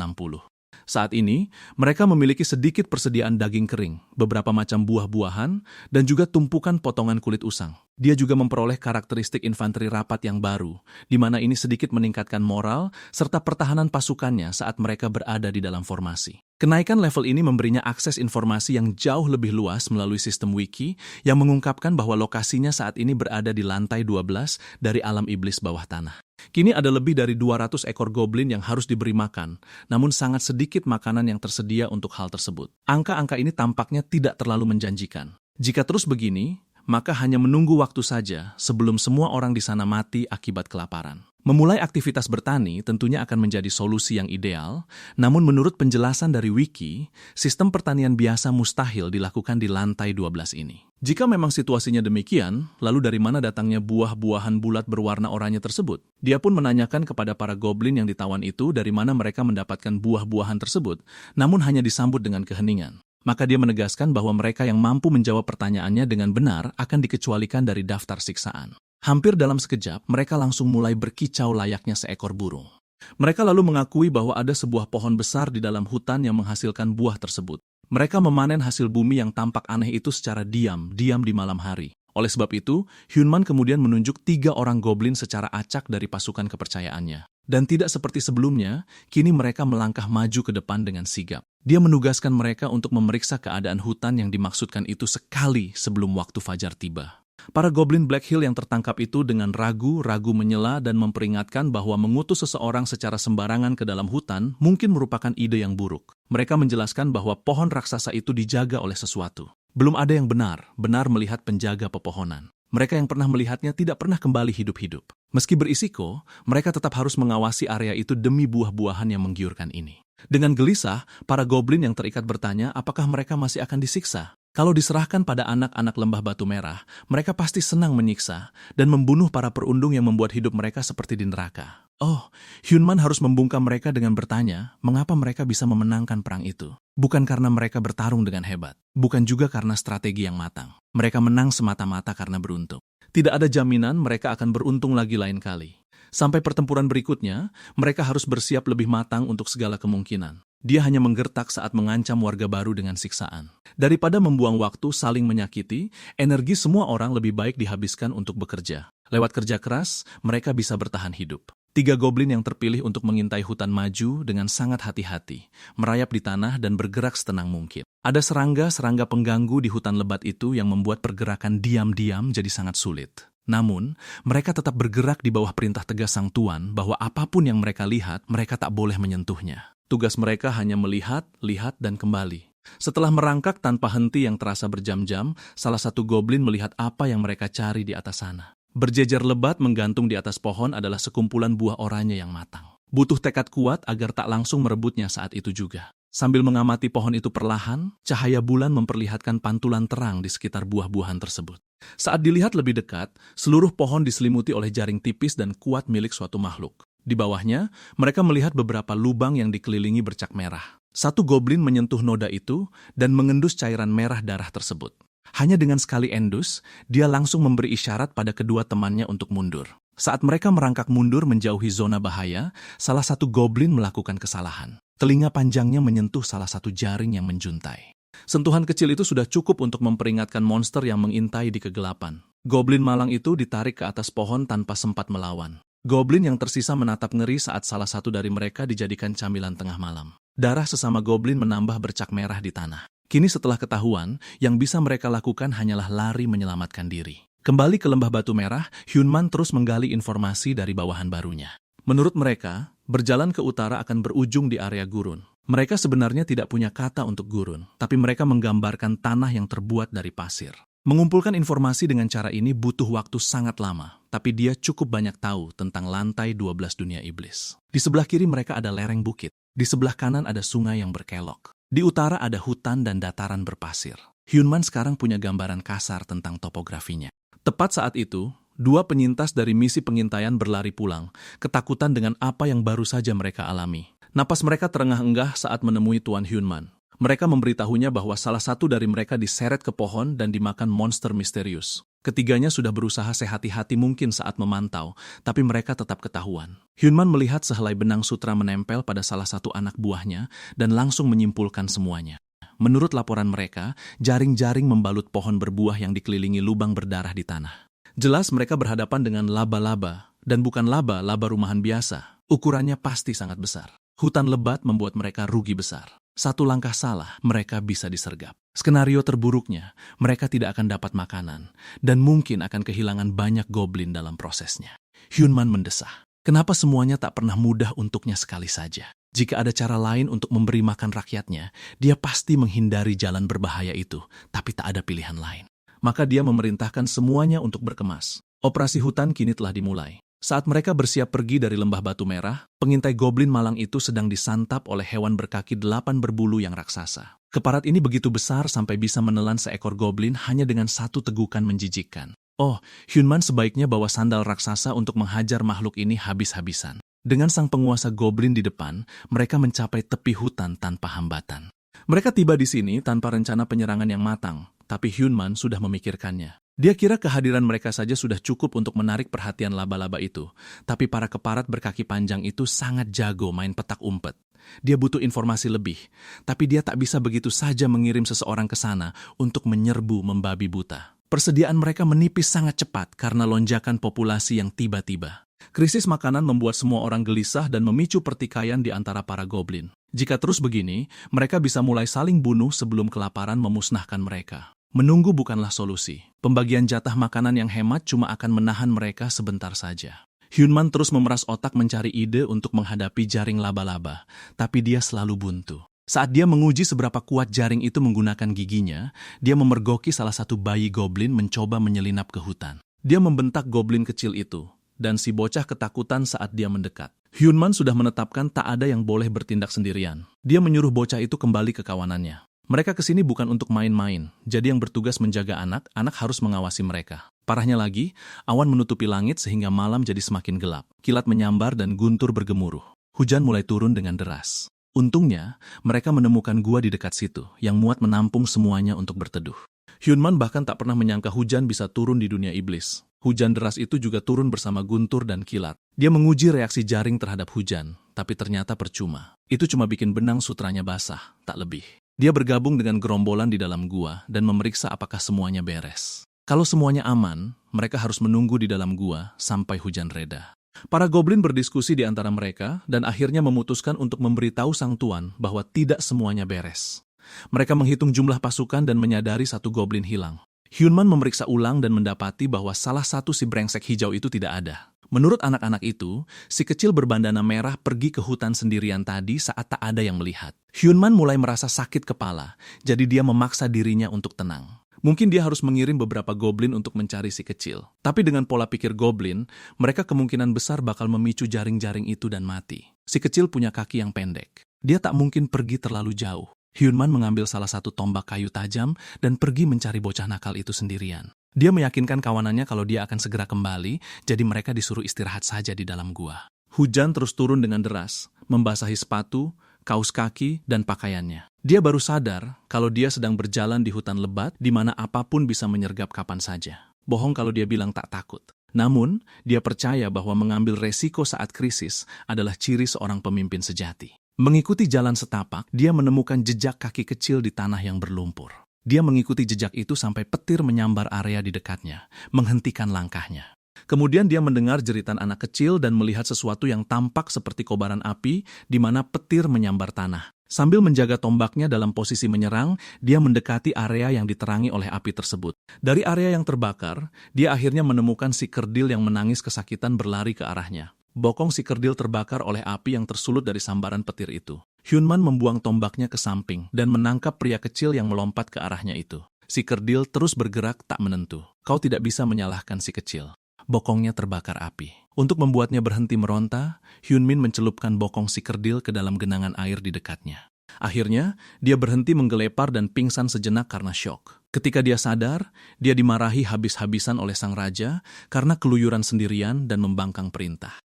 Saat ini, mereka memiliki sedikit persediaan daging kering, beberapa macam buah-buahan, dan juga tumpukan potongan kulit usang. Dia juga memperoleh karakteristik infanteri rapat yang baru, di mana ini sedikit meningkatkan moral serta pertahanan pasukannya saat mereka berada di dalam formasi. Kenaikan level ini memberinya akses informasi yang jauh lebih luas melalui sistem wiki yang mengungkapkan bahwa lokasinya saat ini berada di lantai 12 dari alam iblis bawah tanah. Kini ada lebih dari 200 ekor goblin yang harus diberi makan, namun sangat sedikit makanan yang tersedia untuk hal tersebut. Angka-angka ini tampaknya tidak terlalu menjanjikan. Jika terus begini, maka hanya menunggu waktu saja sebelum semua orang di sana mati akibat kelaparan. Memulai aktivitas bertani tentunya akan menjadi solusi yang ideal, namun menurut penjelasan dari wiki, sistem pertanian biasa mustahil dilakukan di lantai 12 ini. Jika memang situasinya demikian, lalu dari mana datangnya buah-buahan bulat berwarna oranye tersebut? Dia pun menanyakan kepada para goblin yang ditawan itu dari mana mereka mendapatkan buah-buahan tersebut, namun hanya disambut dengan keheningan. Maka dia menegaskan bahwa mereka yang mampu menjawab pertanyaannya dengan benar akan dikecualikan dari daftar siksaan. Hampir dalam sekejap, mereka langsung mulai berkicau layaknya seekor burung. Mereka lalu mengakui bahwa ada sebuah pohon besar di dalam hutan yang menghasilkan buah tersebut. Mereka memanen hasil bumi yang tampak aneh itu secara diam di malam hari. Oleh sebab itu, Hyunman kemudian menunjuk 3 orang goblin secara acak dari pasukan kepercayaannya. Dan tidak seperti sebelumnya, kini mereka melangkah maju ke depan dengan sigap. Dia menugaskan mereka untuk memeriksa keadaan hutan yang dimaksudkan itu sekali sebelum waktu fajar tiba. Para goblin Black Hill yang tertangkap itu dengan ragu-ragu menyela dan memperingatkan bahwa mengutus seseorang secara sembarangan ke dalam hutan mungkin merupakan ide yang buruk. Mereka menjelaskan bahwa pohon raksasa itu dijaga oleh sesuatu. Belum ada yang benar melihat penjaga pepohonan. Mereka yang pernah melihatnya tidak pernah kembali hidup-hidup. Meski berisiko, mereka tetap harus mengawasi area itu demi buah-buahan yang menggiurkan ini. Dengan gelisah, para goblin yang terikat bertanya apakah mereka masih akan disiksa. Kalau diserahkan pada anak-anak lembah batu merah, mereka pasti senang menyiksa dan membunuh para perundung yang membuat hidup mereka seperti di neraka. Oh, Hyunman harus membungkam mereka dengan bertanya, mengapa mereka bisa memenangkan perang itu? Bukan karena mereka bertarung dengan hebat, bukan juga karena strategi yang matang. Mereka menang semata-mata karena beruntung. Tidak ada jaminan mereka akan beruntung lagi lain kali. Sampai pertempuran berikutnya, mereka harus bersiap lebih matang untuk segala kemungkinan. Dia hanya menggertak saat mengancam warga baru dengan siksaan. Daripada membuang waktu saling menyakiti, energi semua orang lebih baik dihabiskan untuk bekerja. Lewat kerja keras, mereka bisa bertahan hidup. 3 goblin yang terpilih untuk mengintai hutan maju dengan sangat hati-hati, merayap di tanah dan bergerak setenang mungkin. Ada serangga-serangga pengganggu di hutan lebat itu yang membuat pergerakan diam-diam jadi sangat sulit. Namun, mereka tetap bergerak di bawah perintah tegas sang tuan bahwa apapun yang mereka lihat, mereka tak boleh menyentuhnya. Tugas mereka hanya melihat, lihat, dan kembali. Setelah merangkak tanpa henti yang terasa berjam-jam, salah satu goblin melihat apa yang mereka cari di atas sana. Berjejer lebat menggantung di atas pohon adalah sekumpulan buah oranye yang matang. Butuh tekad kuat agar tak langsung merebutnya saat itu juga. Sambil mengamati pohon itu perlahan, cahaya bulan memperlihatkan pantulan terang di sekitar buah-buahan tersebut. Saat dilihat lebih dekat, seluruh pohon diselimuti oleh jaring tipis dan kuat milik suatu makhluk. Di bawahnya, mereka melihat beberapa lubang yang dikelilingi bercak merah. Satu goblin menyentuh noda itu dan mengendus cairan merah darah tersebut. Hanya dengan sekali endus, dia langsung memberi isyarat pada kedua temannya untuk mundur. Saat mereka merangkak mundur menjauhi zona bahaya, salah satu goblin melakukan kesalahan. Telinga panjangnya menyentuh salah satu jaring yang menjuntai. Sentuhan kecil itu sudah cukup untuk memperingatkan monster yang mengintai di kegelapan. Goblin malang itu ditarik ke atas pohon tanpa sempat melawan. Goblin yang tersisa menatap ngeri saat salah satu dari mereka dijadikan camilan tengah malam. Darah sesama goblin menambah bercak merah di tanah. Kini setelah ketahuan, yang bisa mereka lakukan hanyalah lari menyelamatkan diri. Kembali ke lembah batu merah, Hyunman terus menggali informasi dari bawahan barunya. Menurut mereka, berjalan ke utara akan berujung di area gurun. Mereka sebenarnya tidak punya kata untuk gurun, tapi mereka menggambarkan tanah yang terbuat dari pasir. Mengumpulkan informasi dengan cara ini butuh waktu sangat lama, tapi dia cukup banyak tahu tentang lantai 12 dunia iblis. Di sebelah kiri mereka ada lereng bukit, di sebelah kanan ada sungai yang berkelok. Di utara ada hutan dan dataran berpasir. Hyunman sekarang punya gambaran kasar tentang topografinya. Tepat saat itu, dua penyintas dari misi pengintaian berlari pulang, ketakutan dengan apa yang baru saja mereka alami. Napas mereka terengah-enggah saat menemui Tuan Hyunman. Mereka memberitahunya bahwa salah satu dari mereka diseret ke pohon dan dimakan monster misterius. Ketiganya sudah berusaha sehati-hati mungkin saat memantau, tapi mereka tetap ketahuan. Hyunman melihat sehelai benang sutra menempel pada salah satu anak buahnya dan langsung menyimpulkan semuanya. Menurut laporan mereka, jaring-jaring membalut pohon berbuah yang dikelilingi lubang berdarah di tanah. Jelas mereka berhadapan dengan laba-laba, dan bukan laba-laba rumahan biasa. Ukurannya pasti sangat besar. Hutan lebat membuat mereka rugi besar. Satu langkah salah, mereka bisa disergap. Skenario terburuknya, mereka tidak akan dapat makanan, dan mungkin akan kehilangan banyak goblin dalam prosesnya. Hyunman mendesah. Kenapa semuanya tak pernah mudah untuknya sekali saja? Jika ada cara lain untuk memberi makan rakyatnya, dia pasti menghindari jalan berbahaya itu, tapi tak ada pilihan lain. Maka dia memerintahkan semuanya untuk berkemas. Operasi hutan kini telah dimulai. Saat mereka bersiap pergi dari lembah batu merah, pengintai goblin malang itu sedang disantap oleh hewan berkaki 8 berbulu yang raksasa. Keparat ini begitu besar sampai bisa menelan seekor goblin hanya dengan satu tegukan menjijikkan. Oh, Hyunman sebaiknya bawa sandal raksasa untuk menghajar makhluk ini habis-habisan. Dengan sang penguasa goblin di depan, mereka mencapai tepi hutan tanpa hambatan. Mereka tiba di sini tanpa rencana penyerangan yang matang, tapi Hyunman sudah memikirkannya. Dia kira kehadiran mereka saja sudah cukup untuk menarik perhatian laba-laba itu, tapi para keparat berkaki panjang itu sangat jago main petak umpet. Dia butuh informasi lebih, tapi dia tak bisa begitu saja mengirim seseorang ke sana untuk menyerbu membabi buta. Persediaan mereka menipis sangat cepat karena lonjakan populasi yang tiba-tiba. Krisis makanan membuat semua orang gelisah dan memicu pertikaian di antara para goblin. Jika terus begini, mereka bisa mulai saling bunuh sebelum kelaparan memusnahkan mereka. Menunggu bukanlah solusi. Pembagian jatah makanan yang hemat cuma akan menahan mereka sebentar saja. Hyunman terus memeras otak mencari ide untuk menghadapi jaring laba-laba, tapi dia selalu buntu. Saat dia menguji seberapa kuat jaring itu menggunakan giginya, dia memergoki salah satu bayi goblin mencoba menyelinap ke hutan. Dia membentak goblin kecil itu, dan si bocah ketakutan saat dia mendekat. Hyunman sudah menetapkan tak ada yang boleh bertindak sendirian. Dia menyuruh bocah itu kembali ke kawanannya. Mereka kesini bukan untuk main-main, jadi yang bertugas menjaga anak harus mengawasi mereka. Parahnya lagi, awan menutupi langit sehingga malam jadi semakin gelap. Kilat menyambar dan guntur bergemuruh. Hujan mulai turun dengan deras. Untungnya, mereka menemukan gua di dekat situ, yang muat menampung semuanya untuk berteduh. Hyunman bahkan tak pernah menyangka hujan bisa turun di dunia iblis. Hujan deras itu juga turun bersama guntur dan kilat. Dia menguji reaksi jaring terhadap hujan, tapi ternyata percuma. Itu cuma bikin benang sutranya basah, tak lebih. Dia bergabung dengan gerombolan di dalam gua dan memeriksa apakah semuanya beres. Kalau semuanya aman, mereka harus menunggu di dalam gua sampai hujan reda. Para goblin berdiskusi di antara mereka dan akhirnya memutuskan untuk memberitahu sang tuan bahwa tidak semuanya beres. Mereka menghitung jumlah pasukan dan menyadari satu goblin hilang. Hyunman memeriksa ulang dan mendapati bahwa salah satu si brengsek hijau itu tidak ada. Menurut anak-anak itu, si kecil berbandana merah pergi ke hutan sendirian tadi saat tak ada yang melihat. Hyunman mulai merasa sakit kepala, jadi dia memaksa dirinya untuk tenang. Mungkin dia harus mengirim beberapa goblin untuk mencari si kecil. Tapi dengan pola pikir goblin, mereka kemungkinan besar bakal memicu jaring-jaring itu dan mati. Si kecil punya kaki yang pendek. Dia tak mungkin pergi terlalu jauh. Hyunman mengambil salah satu tombak kayu tajam dan pergi mencari bocah nakal itu sendirian. Dia meyakinkan kawanannya kalau dia akan segera kembali, jadi mereka disuruh istirahat saja di dalam gua. Hujan terus turun dengan deras, membasahi sepatu, kaos kaki, dan pakaiannya. Dia baru sadar kalau dia sedang berjalan di hutan lebat di mana apapun bisa menyergap kapan saja. Bohong kalau dia bilang tak takut. Namun, dia percaya bahwa mengambil resiko saat krisis adalah ciri seorang pemimpin sejati. Mengikuti jalan setapak, dia menemukan jejak kaki kecil di tanah yang berlumpur. Dia mengikuti jejak itu sampai petir menyambar area di dekatnya, menghentikan langkahnya. Kemudian dia mendengar jeritan anak kecil dan melihat sesuatu yang tampak seperti kobaran api di mana petir menyambar tanah. Sambil menjaga tombaknya dalam posisi menyerang, dia mendekati area yang diterangi oleh api tersebut. Dari area yang terbakar, dia akhirnya menemukan si kerdil yang menangis kesakitan berlari ke arahnya. Bokong si kerdil terbakar oleh api yang tersulut dari sambaran petir itu. Hyunman membuang tombaknya ke samping dan menangkap pria kecil yang melompat ke arahnya itu. Si kerdil terus bergerak tak menentu. Kau tidak bisa menyalahkan si kecil. Bokongnya terbakar api. Untuk membuatnya berhenti meronta, Hyunmin mencelupkan bokong si kerdil ke dalam genangan air di dekatnya. Akhirnya, dia berhenti menggelepar dan pingsan sejenak karena syok. Ketika dia sadar, dia dimarahi habis-habisan oleh sang raja karena keluyuran sendirian dan membangkang perintah.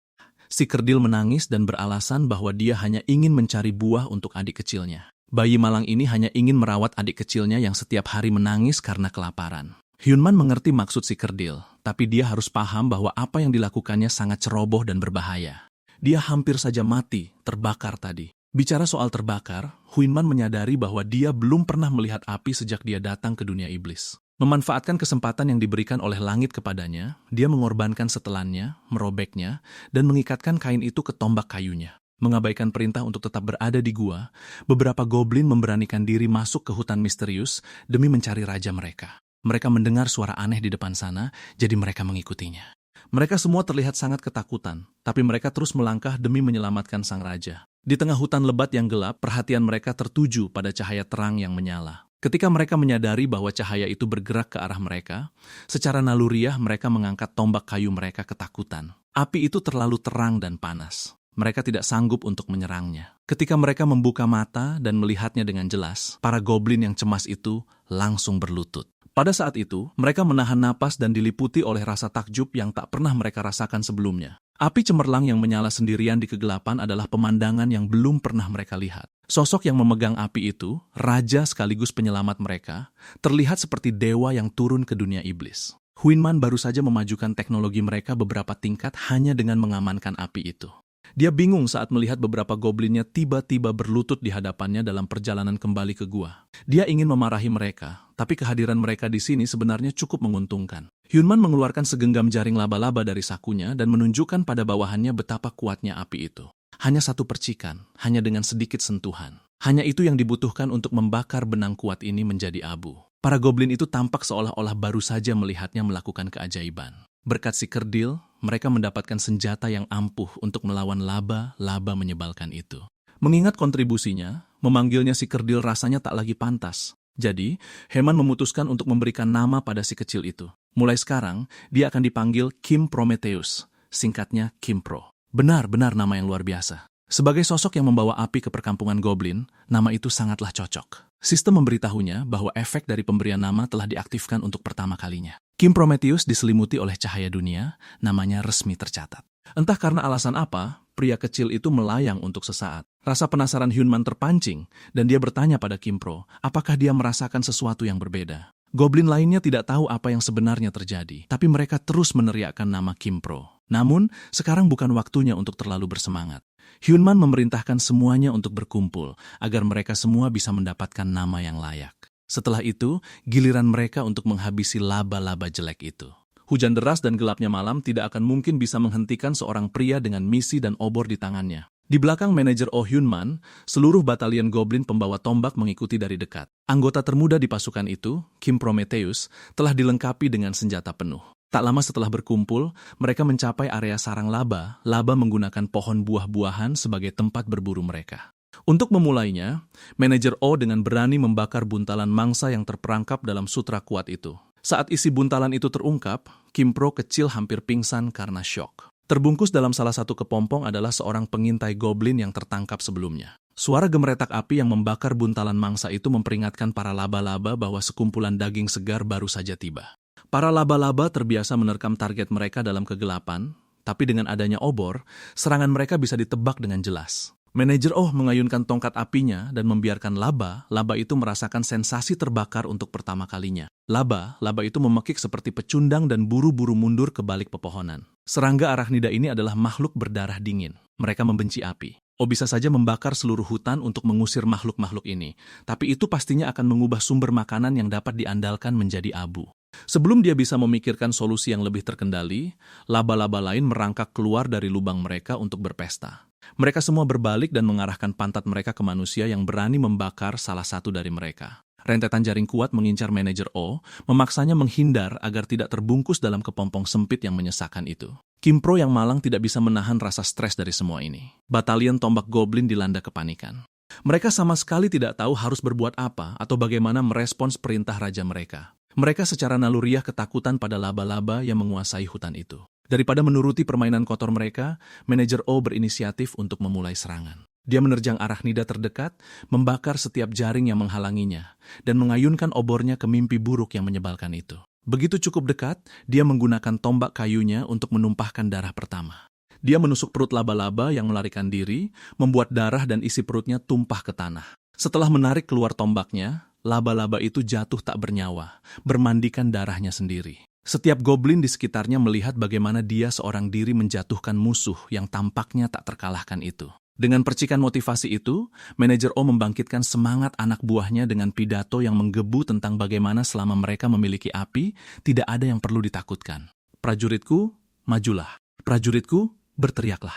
Si kerdil menangis dan beralasan bahwa dia hanya ingin mencari buah untuk adik kecilnya. Bayi malang ini hanya ingin merawat adik kecilnya yang setiap hari menangis karena kelaparan. Hyunman mengerti maksud si kerdil, tapi dia harus paham bahwa apa yang dilakukannya sangat ceroboh dan berbahaya. Dia hampir saja mati, terbakar tadi. Bicara soal terbakar, Hyunman menyadari bahwa dia belum pernah melihat api sejak dia datang ke dunia iblis. Memanfaatkan kesempatan yang diberikan oleh langit kepadanya, dia mengorbankan setelannya, merobeknya, dan mengikatkan kain itu ke tombak kayunya. Mengabaikan perintah untuk tetap berada di gua, beberapa goblin memberanikan diri masuk ke hutan misterius demi mencari raja mereka. Mereka mendengar suara aneh di depan sana, jadi mereka mengikutinya. Mereka semua terlihat sangat ketakutan, tapi mereka terus melangkah demi menyelamatkan sang raja. Di tengah hutan lebat yang gelap, perhatian mereka tertuju pada cahaya terang yang menyala. Ketika mereka menyadari bahwa cahaya itu bergerak ke arah mereka, secara naluriah mereka mengangkat tombak kayu mereka ketakutan. Api itu terlalu terang dan panas. Mereka tidak sanggup untuk menyerangnya. Ketika mereka membuka mata dan melihatnya dengan jelas, para goblin yang cemas itu langsung berlutut. Pada saat itu, mereka menahan napas dan diliputi oleh rasa takjub yang tak pernah mereka rasakan sebelumnya. Api cemerlang yang menyala sendirian di kegelapan adalah pemandangan yang belum pernah mereka lihat. Sosok yang memegang api itu, raja sekaligus penyelamat mereka, terlihat seperti dewa yang turun ke dunia iblis. Hyunman baru saja memajukan teknologi mereka beberapa tingkat hanya dengan mengamankan api itu. Dia bingung saat melihat beberapa goblinnya tiba-tiba berlutut di hadapannya dalam perjalanan kembali ke gua. Dia ingin memarahi mereka, tapi kehadiran mereka di sini sebenarnya cukup menguntungkan. Hyunman mengeluarkan segenggam jaring laba-laba dari sakunya dan menunjukkan pada bawahannya betapa kuatnya api itu. Hanya satu percikan, hanya dengan sedikit sentuhan. Hanya itu yang dibutuhkan untuk membakar benang kuat ini menjadi abu. Para goblin itu tampak seolah-olah baru saja melihatnya melakukan keajaiban. Berkat si kerdil, mereka mendapatkan senjata yang ampuh untuk melawan laba-laba menyebalkan itu. Mengingat kontribusinya, memanggilnya si kerdil rasanya tak lagi pantas. Jadi, Heman memutuskan untuk memberikan nama pada si kecil itu. Mulai sekarang, dia akan dipanggil Kim Prometheus, singkatnya Kimpro. Benar-benar nama yang luar biasa. Sebagai sosok yang membawa api ke perkampungan goblin, nama itu sangatlah cocok. Sistem memberitahunya bahwa efek dari pemberian nama telah diaktifkan untuk pertama kalinya. Kim Prometheus diselimuti oleh cahaya dunia, namanya resmi tercatat. Entah karena alasan apa, pria kecil itu melayang untuk sesaat. Rasa penasaran Hyunman terpancing, dan dia bertanya pada Kimpro, apakah dia merasakan sesuatu yang berbeda. Goblin lainnya tidak tahu apa yang sebenarnya terjadi, tapi mereka terus meneriakkan nama Kimpro. Namun, sekarang bukan waktunya untuk terlalu bersemangat. Hyunman memerintahkan semuanya untuk berkumpul, agar mereka semua bisa mendapatkan nama yang layak. Setelah itu, giliran mereka untuk menghabisi laba-laba jelek itu. Hujan deras dan gelapnya malam tidak akan mungkin bisa menghentikan seorang pria dengan misi dan obor di tangannya. Di belakang manajer Oh Hyunman, seluruh batalion goblin pembawa tombak mengikuti dari dekat. Anggota termuda di pasukan itu, Kim Prometheus, telah dilengkapi dengan senjata penuh. Tak lama setelah berkumpul, mereka mencapai area sarang laba. Laba menggunakan pohon buah-buahan sebagai tempat berburu mereka. Untuk memulainya, manajer O dengan berani membakar buntalan mangsa yang terperangkap dalam sutra kuat itu. Saat isi buntalan itu terungkap, Kimpro kecil hampir pingsan karena syok. Terbungkus dalam salah satu kepompong adalah seorang pengintai goblin yang tertangkap sebelumnya. Suara gemeretak api yang membakar buntalan mangsa itu memperingatkan para laba-laba bahwa sekumpulan daging segar baru saja tiba. Para laba-laba terbiasa menerkam target mereka dalam kegelapan, tapi dengan adanya obor, serangan mereka bisa ditebak dengan jelas. Manajer O mengayunkan tongkat apinya dan membiarkan laba itu merasakan sensasi terbakar untuk pertama kalinya. Laba itu memekik seperti pecundang dan buru-buru mundur ke balik pepohonan. Serangga arachnida ini adalah makhluk berdarah dingin. Mereka membenci api. O bisa saja membakar seluruh hutan untuk mengusir makhluk-makhluk ini, tapi itu pastinya akan mengubah sumber makanan yang dapat diandalkan menjadi abu. Sebelum dia bisa memikirkan solusi yang lebih terkendali, laba-laba lain merangkak keluar dari lubang mereka untuk berpesta. Mereka semua berbalik dan mengarahkan pantat mereka ke manusia yang berani membakar salah satu dari mereka. Rentetan jaring kuat mengincar manajer O, memaksanya menghindar agar tidak terbungkus dalam kepompong sempit yang menyesakkan itu. Kimpro yang malang tidak bisa menahan rasa stres dari semua ini. Batalion tombak goblin dilanda kepanikan. Mereka sama sekali tidak tahu harus berbuat apa atau bagaimana merespons perintah raja mereka. Mereka secara naluriah ketakutan pada laba-laba yang menguasai hutan itu. Daripada menuruti permainan kotor mereka, manajer O berinisiatif untuk memulai serangan. Dia menerjang arachnida terdekat, membakar setiap jaring yang menghalanginya, dan mengayunkan obornya ke mimpi buruk yang menyebalkan itu. Begitu cukup dekat, dia menggunakan tombak kayunya untuk menumpahkan darah pertama. Dia menusuk perut laba-laba yang melarikan diri, membuat darah dan isi perutnya tumpah ke tanah. Setelah menarik keluar tombaknya, laba-laba itu jatuh tak bernyawa, bermandikan darahnya sendiri. Setiap goblin di sekitarnya melihat bagaimana dia seorang diri menjatuhkan musuh yang tampaknya tak terkalahkan itu. Dengan percikan motivasi itu, manajer O membangkitkan semangat anak buahnya dengan pidato yang menggebu tentang bagaimana selama mereka memiliki api, tidak ada yang perlu ditakutkan. Prajuritku, majulah. Prajuritku, berteriaklah.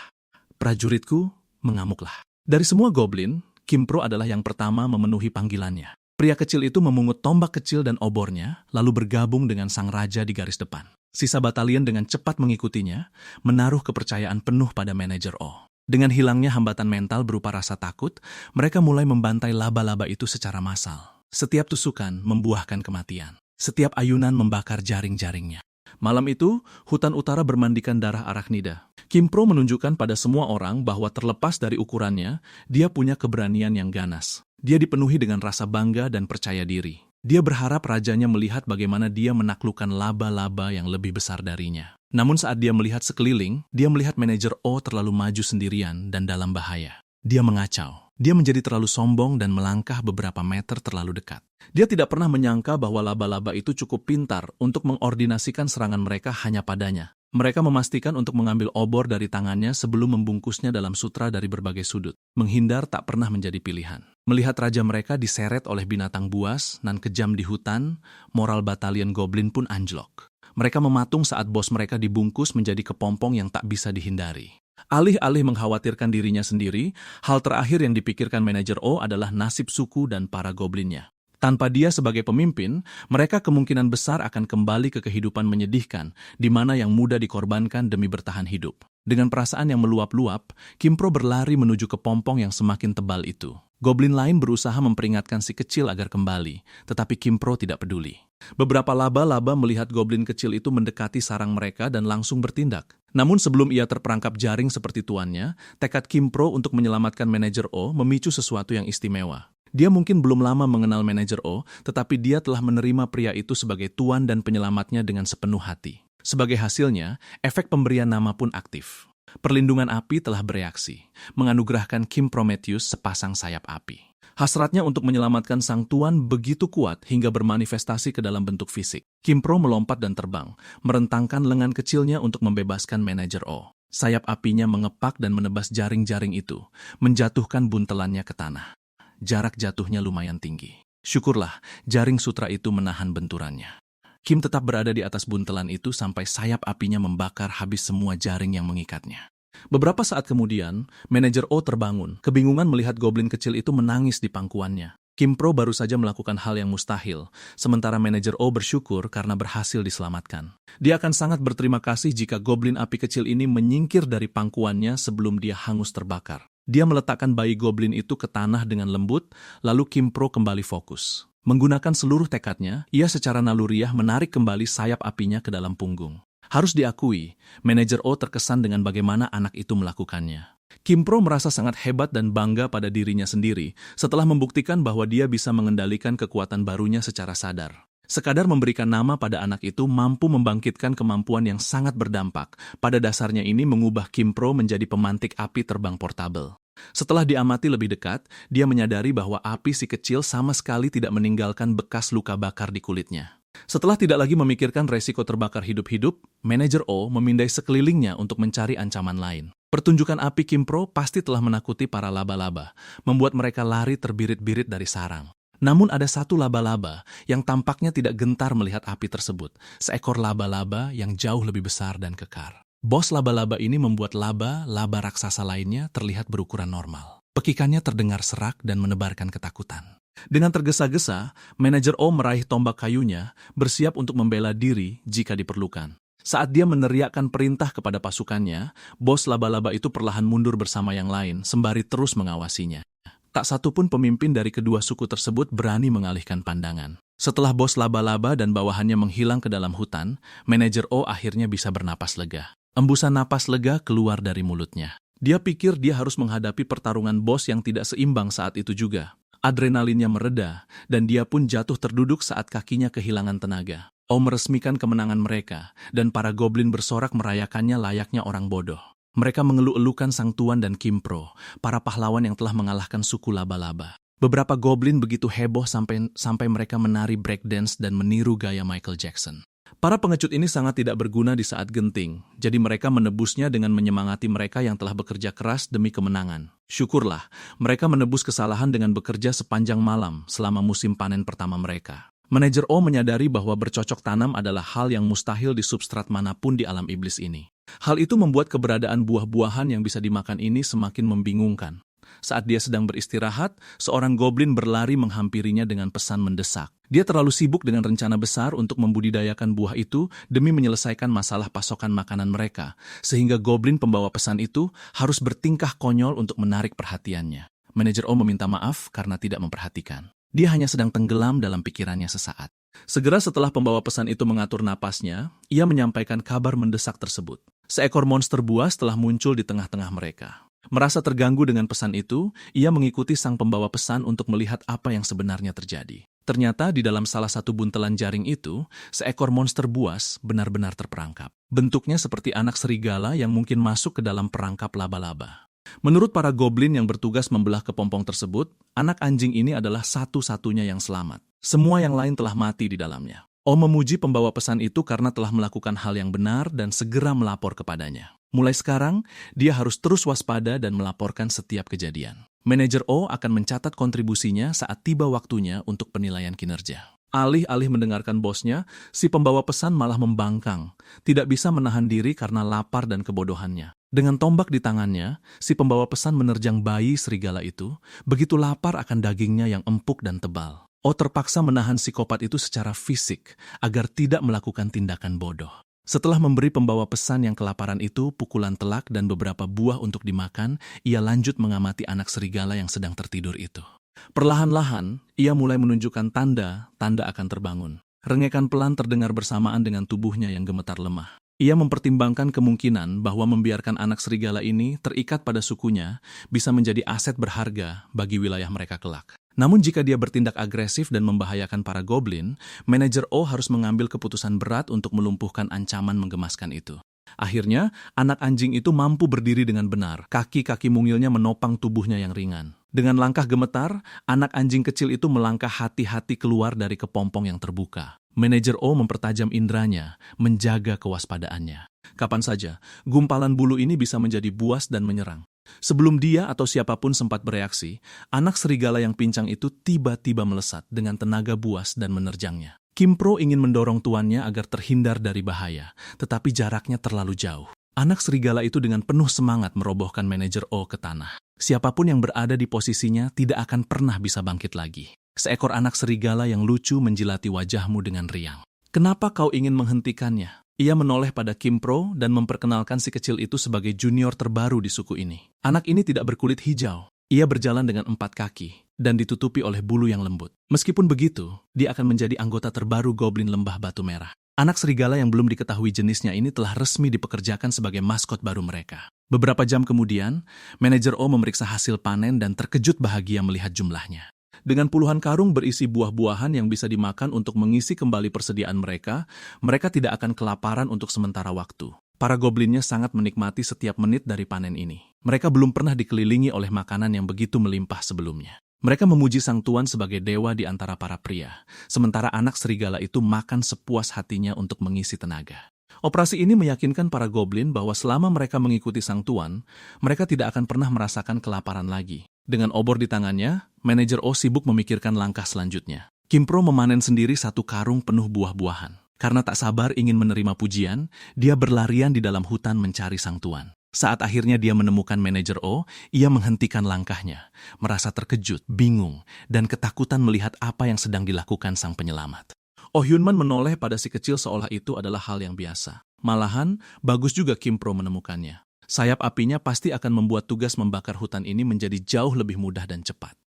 Prajuritku, mengamuklah. Dari semua goblin, Kimpro adalah yang pertama memenuhi panggilannya. Pria kecil itu memungut tombak kecil dan obornya, lalu bergabung dengan sang raja di garis depan. Sisa batalion dengan cepat mengikutinya, menaruh kepercayaan penuh pada manajer O. Dengan hilangnya hambatan mental berupa rasa takut, mereka mulai membantai laba-laba itu secara massal. Setiap tusukan membuahkan kematian. Setiap ayunan membakar jaring-jaringnya. Malam itu, hutan utara bermandikan darah arachnida. Kimpro menunjukkan pada semua orang bahwa terlepas dari ukurannya, dia punya keberanian yang ganas. Dia dipenuhi dengan rasa bangga dan percaya diri. Dia berharap rajanya melihat bagaimana dia menaklukkan laba-laba yang lebih besar darinya. Namun saat dia melihat sekeliling, dia melihat manajer O terlalu maju sendirian dan dalam bahaya. Dia mengacau. Dia menjadi terlalu sombong dan melangkah beberapa meter terlalu dekat. Dia tidak pernah menyangka bahwa laba-laba itu cukup pintar untuk mengordinasikan serangan mereka hanya padanya. Mereka memastikan untuk mengambil obor dari tangannya sebelum membungkusnya dalam sutra dari berbagai sudut. Menghindar tak pernah menjadi pilihan. Melihat raja mereka diseret oleh binatang buas nan kejam di hutan, moral batalion goblin pun anjlok. Mereka mematung saat bos mereka dibungkus menjadi kepompong yang tak bisa dihindari. Alih-alih mengkhawatirkan dirinya sendiri, hal terakhir yang dipikirkan manajer O adalah nasib suku dan para goblinnya. Tanpa dia sebagai pemimpin, mereka kemungkinan besar akan kembali ke kehidupan menyedihkan, di mana yang mudah dikorbankan demi bertahan hidup. Dengan perasaan yang meluap-luap, Kimpro berlari menuju kepompong yang semakin tebal itu. Goblin lain berusaha memperingatkan si kecil agar kembali, tetapi Kimpro tidak peduli. Beberapa laba-laba melihat goblin kecil itu mendekati sarang mereka dan langsung bertindak. Namun sebelum ia terperangkap jaring seperti tuannya, tekad Kimpro untuk menyelamatkan manajer O memicu sesuatu yang istimewa. Dia mungkin belum lama mengenal manajer O, tetapi dia telah menerima pria itu sebagai tuan dan penyelamatnya dengan sepenuh hati. Sebagai hasilnya, efek pemberian nama pun aktif. Perlindungan api telah bereaksi, menganugerahkan Kim Prometheus sepasang sayap api. Hasratnya untuk menyelamatkan sang tuan begitu kuat hingga bermanifestasi ke dalam bentuk fisik. Kimpro melompat dan terbang, merentangkan lengan kecilnya untuk membebaskan manajer O. Sayap apinya mengepak dan menebas jaring-jaring itu, menjatuhkan buntelannya ke tanah. Jarak jatuhnya lumayan tinggi. Syukurlah, jaring sutra itu menahan benturannya. Kim tetap berada di atas buntelan itu sampai sayap apinya membakar habis semua jaring yang mengikatnya. Beberapa saat kemudian, manajer O terbangun, kebingungan melihat goblin kecil itu menangis di pangkuannya. Kimpro baru saja melakukan hal yang mustahil, sementara manajer O bersyukur karena berhasil diselamatkan. Dia akan sangat berterima kasih jika goblin api kecil ini menyingkir dari pangkuannya sebelum dia hangus terbakar. Dia meletakkan bayi goblin itu ke tanah dengan lembut, lalu Kimpro kembali fokus. Menggunakan seluruh tekadnya, ia secara naluriah menarik kembali sayap apinya ke dalam punggung. Harus diakui, manajer O terkesan dengan bagaimana anak itu melakukannya. Kimpro merasa sangat hebat dan bangga pada dirinya sendiri setelah membuktikan bahwa dia bisa mengendalikan kekuatan barunya secara sadar. Sekadar memberikan nama pada anak itu mampu membangkitkan kemampuan yang sangat berdampak. Pada dasarnya ini mengubah Kimpro menjadi pemantik api terbang portabel. Setelah diamati lebih dekat, dia menyadari bahwa api si kecil sama sekali tidak meninggalkan bekas luka bakar di kulitnya. Setelah tidak lagi memikirkan resiko terbakar hidup-hidup, manajer O memindai sekelilingnya untuk mencari ancaman lain. Pertunjukan api Kimpro pasti telah menakuti para laba-laba, membuat mereka lari terbirit-birit dari sarang. Namun ada satu laba-laba yang tampaknya tidak gentar melihat api tersebut, seekor laba-laba yang jauh lebih besar dan kekar. Bos laba-laba ini membuat laba-laba raksasa lainnya terlihat berukuran normal. Pekikannya terdengar serak dan menebarkan ketakutan. Dengan tergesa-gesa, manajer O meraih tombak kayunya, bersiap untuk membela diri jika diperlukan. Saat dia meneriakkan perintah kepada pasukannya, bos laba-laba itu perlahan mundur bersama yang lain, sembari terus mengawasinya. Tak satu pun pemimpin dari kedua suku tersebut berani mengalihkan pandangan. Setelah bos laba-laba dan bawahannya menghilang ke dalam hutan, manajer O akhirnya bisa bernapas lega. Embusan napas lega keluar dari mulutnya. Dia pikir dia harus menghadapi pertarungan bos yang tidak seimbang saat itu juga. Adrenalinnya mereda, dan dia pun jatuh terduduk saat kakinya kehilangan tenaga. O meresmikan kemenangan mereka, dan para goblin bersorak merayakannya layaknya orang bodoh. Mereka mengeluh-elukan Sang Tuan dan Kimpro, para pahlawan yang telah mengalahkan suku laba-laba. Beberapa goblin begitu heboh sampai mereka menari breakdance dan meniru gaya Michael Jackson. Para pengecut ini sangat tidak berguna di saat genting, jadi mereka menebusnya dengan menyemangati mereka yang telah bekerja keras demi kemenangan. Syukurlah, mereka menebus kesalahan dengan bekerja sepanjang malam selama musim panen pertama mereka. Manajer O menyadari bahwa bercocok tanam adalah hal yang mustahil di substrat manapun di alam iblis ini. Hal itu membuat keberadaan buah-buahan yang bisa dimakan ini semakin membingungkan. Saat dia sedang beristirahat, seorang goblin berlari menghampirinya dengan pesan mendesak. Dia terlalu sibuk dengan rencana besar untuk membudidayakan buah itu demi menyelesaikan masalah pasokan makanan mereka, sehingga goblin pembawa pesan itu harus bertingkah konyol untuk menarik perhatiannya. Manajer O meminta maaf karena tidak memperhatikan. Dia hanya sedang tenggelam dalam pikirannya sesaat. Segera setelah pembawa pesan itu mengatur napasnya, ia menyampaikan kabar mendesak tersebut. Seekor monster buas telah muncul di tengah-tengah mereka. Merasa terganggu dengan pesan itu, ia mengikuti sang pembawa pesan untuk melihat apa yang sebenarnya terjadi. Ternyata di dalam salah satu buntelan jaring itu, seekor monster buas benar-benar terperangkap. Bentuknya seperti anak serigala yang mungkin masuk ke dalam perangkap laba-laba. Menurut para goblin yang bertugas membelah kepompong tersebut, anak anjing ini adalah satu-satunya yang selamat. Semua yang lain telah mati di dalamnya. O memuji pembawa pesan itu karena telah melakukan hal yang benar dan segera melapor kepadanya. Mulai sekarang, dia harus terus waspada dan melaporkan setiap kejadian. Manajer O akan mencatat kontribusinya saat tiba waktunya untuk penilaian kinerja. Alih-alih mendengarkan bosnya, si pembawa pesan malah membangkang, tidak bisa menahan diri karena lapar dan kebodohannya. Dengan tombak di tangannya, si pembawa pesan menerjang bayi serigala itu, begitu lapar akan dagingnya yang empuk dan tebal. O terpaksa menahan psikopat itu secara fisik agar tidak melakukan tindakan bodoh. Setelah memberi pembawa pesan yang kelaparan itu pukulan telak dan beberapa buah untuk dimakan, ia lanjut mengamati anak serigala yang sedang tertidur itu. Perlahan-lahan, ia mulai menunjukkan tanda akan terbangun. Rengekan pelan terdengar bersamaan dengan tubuhnya yang gemetar lemah. Ia mempertimbangkan kemungkinan bahwa membiarkan anak serigala ini terikat pada sukunya bisa menjadi aset berharga bagi wilayah mereka kelak. Namun jika dia bertindak agresif dan membahayakan para goblin, manajer O harus mengambil keputusan berat untuk melumpuhkan ancaman menggemaskan itu. Akhirnya, anak anjing itu mampu berdiri dengan benar. Kaki-kaki mungilnya menopang tubuhnya yang ringan. Dengan langkah gemetar, anak anjing kecil itu melangkah hati-hati keluar dari kepompong yang terbuka. Manajer O mempertajam indranya, menjaga kewaspadaannya. Kapan saja, gumpalan bulu ini bisa menjadi buas dan menyerang. Sebelum dia atau siapapun sempat bereaksi, anak serigala yang pincang itu tiba-tiba melesat dengan tenaga buas dan menerjangnya. Kimpro ingin mendorong tuannya agar terhindar dari bahaya, tetapi jaraknya terlalu jauh. Anak serigala itu dengan penuh semangat merobohkan manajer O ke tanah. Siapapun yang berada di posisinya tidak akan pernah bisa bangkit lagi. Seekor anak serigala yang lucu menjilati wajahmu dengan riang. Kenapa kau ingin menghentikannya? Ia menoleh pada Kimpro dan memperkenalkan si kecil itu sebagai junior terbaru di suku ini. Anak ini tidak berkulit hijau. Ia berjalan dengan 4 kaki dan ditutupi oleh bulu yang lembut. Meskipun begitu, dia akan menjadi anggota terbaru Goblin Lembah Batu Merah. Anak serigala yang belum diketahui jenisnya ini telah resmi dipekerjakan sebagai maskot baru mereka. Beberapa jam kemudian, manajer O memeriksa hasil panen dan terkejut bahagia melihat jumlahnya. Dengan puluhan karung berisi buah-buahan yang bisa dimakan untuk mengisi kembali persediaan mereka, mereka tidak akan kelaparan untuk sementara waktu. Para goblinnya sangat menikmati setiap menit dari panen ini. Mereka belum pernah dikelilingi oleh makanan yang begitu melimpah sebelumnya. Mereka memuji sang tuan sebagai dewa di antara para pria, sementara anak serigala itu makan sepuas hatinya untuk mengisi tenaga. Operasi ini meyakinkan para goblin bahwa selama mereka mengikuti sang tuan, mereka tidak akan pernah merasakan kelaparan lagi. Dengan obor di tangannya, manajer O sibuk memikirkan langkah selanjutnya. Kimpro memanen sendiri satu karung penuh buah-buahan. Karena tak sabar ingin menerima pujian, dia berlarian di dalam hutan mencari sang tuan. Saat akhirnya dia menemukan manajer O, ia menghentikan langkahnya, merasa terkejut, bingung, dan ketakutan melihat apa yang sedang dilakukan sang penyelamat. Oh Hyunman menoleh pada si kecil seolah itu adalah hal yang biasa. Malahan, bagus juga Kimpro menemukannya. Sayap apinya pasti akan membuat tugas membakar hutan ini menjadi jauh lebih mudah dan cepat.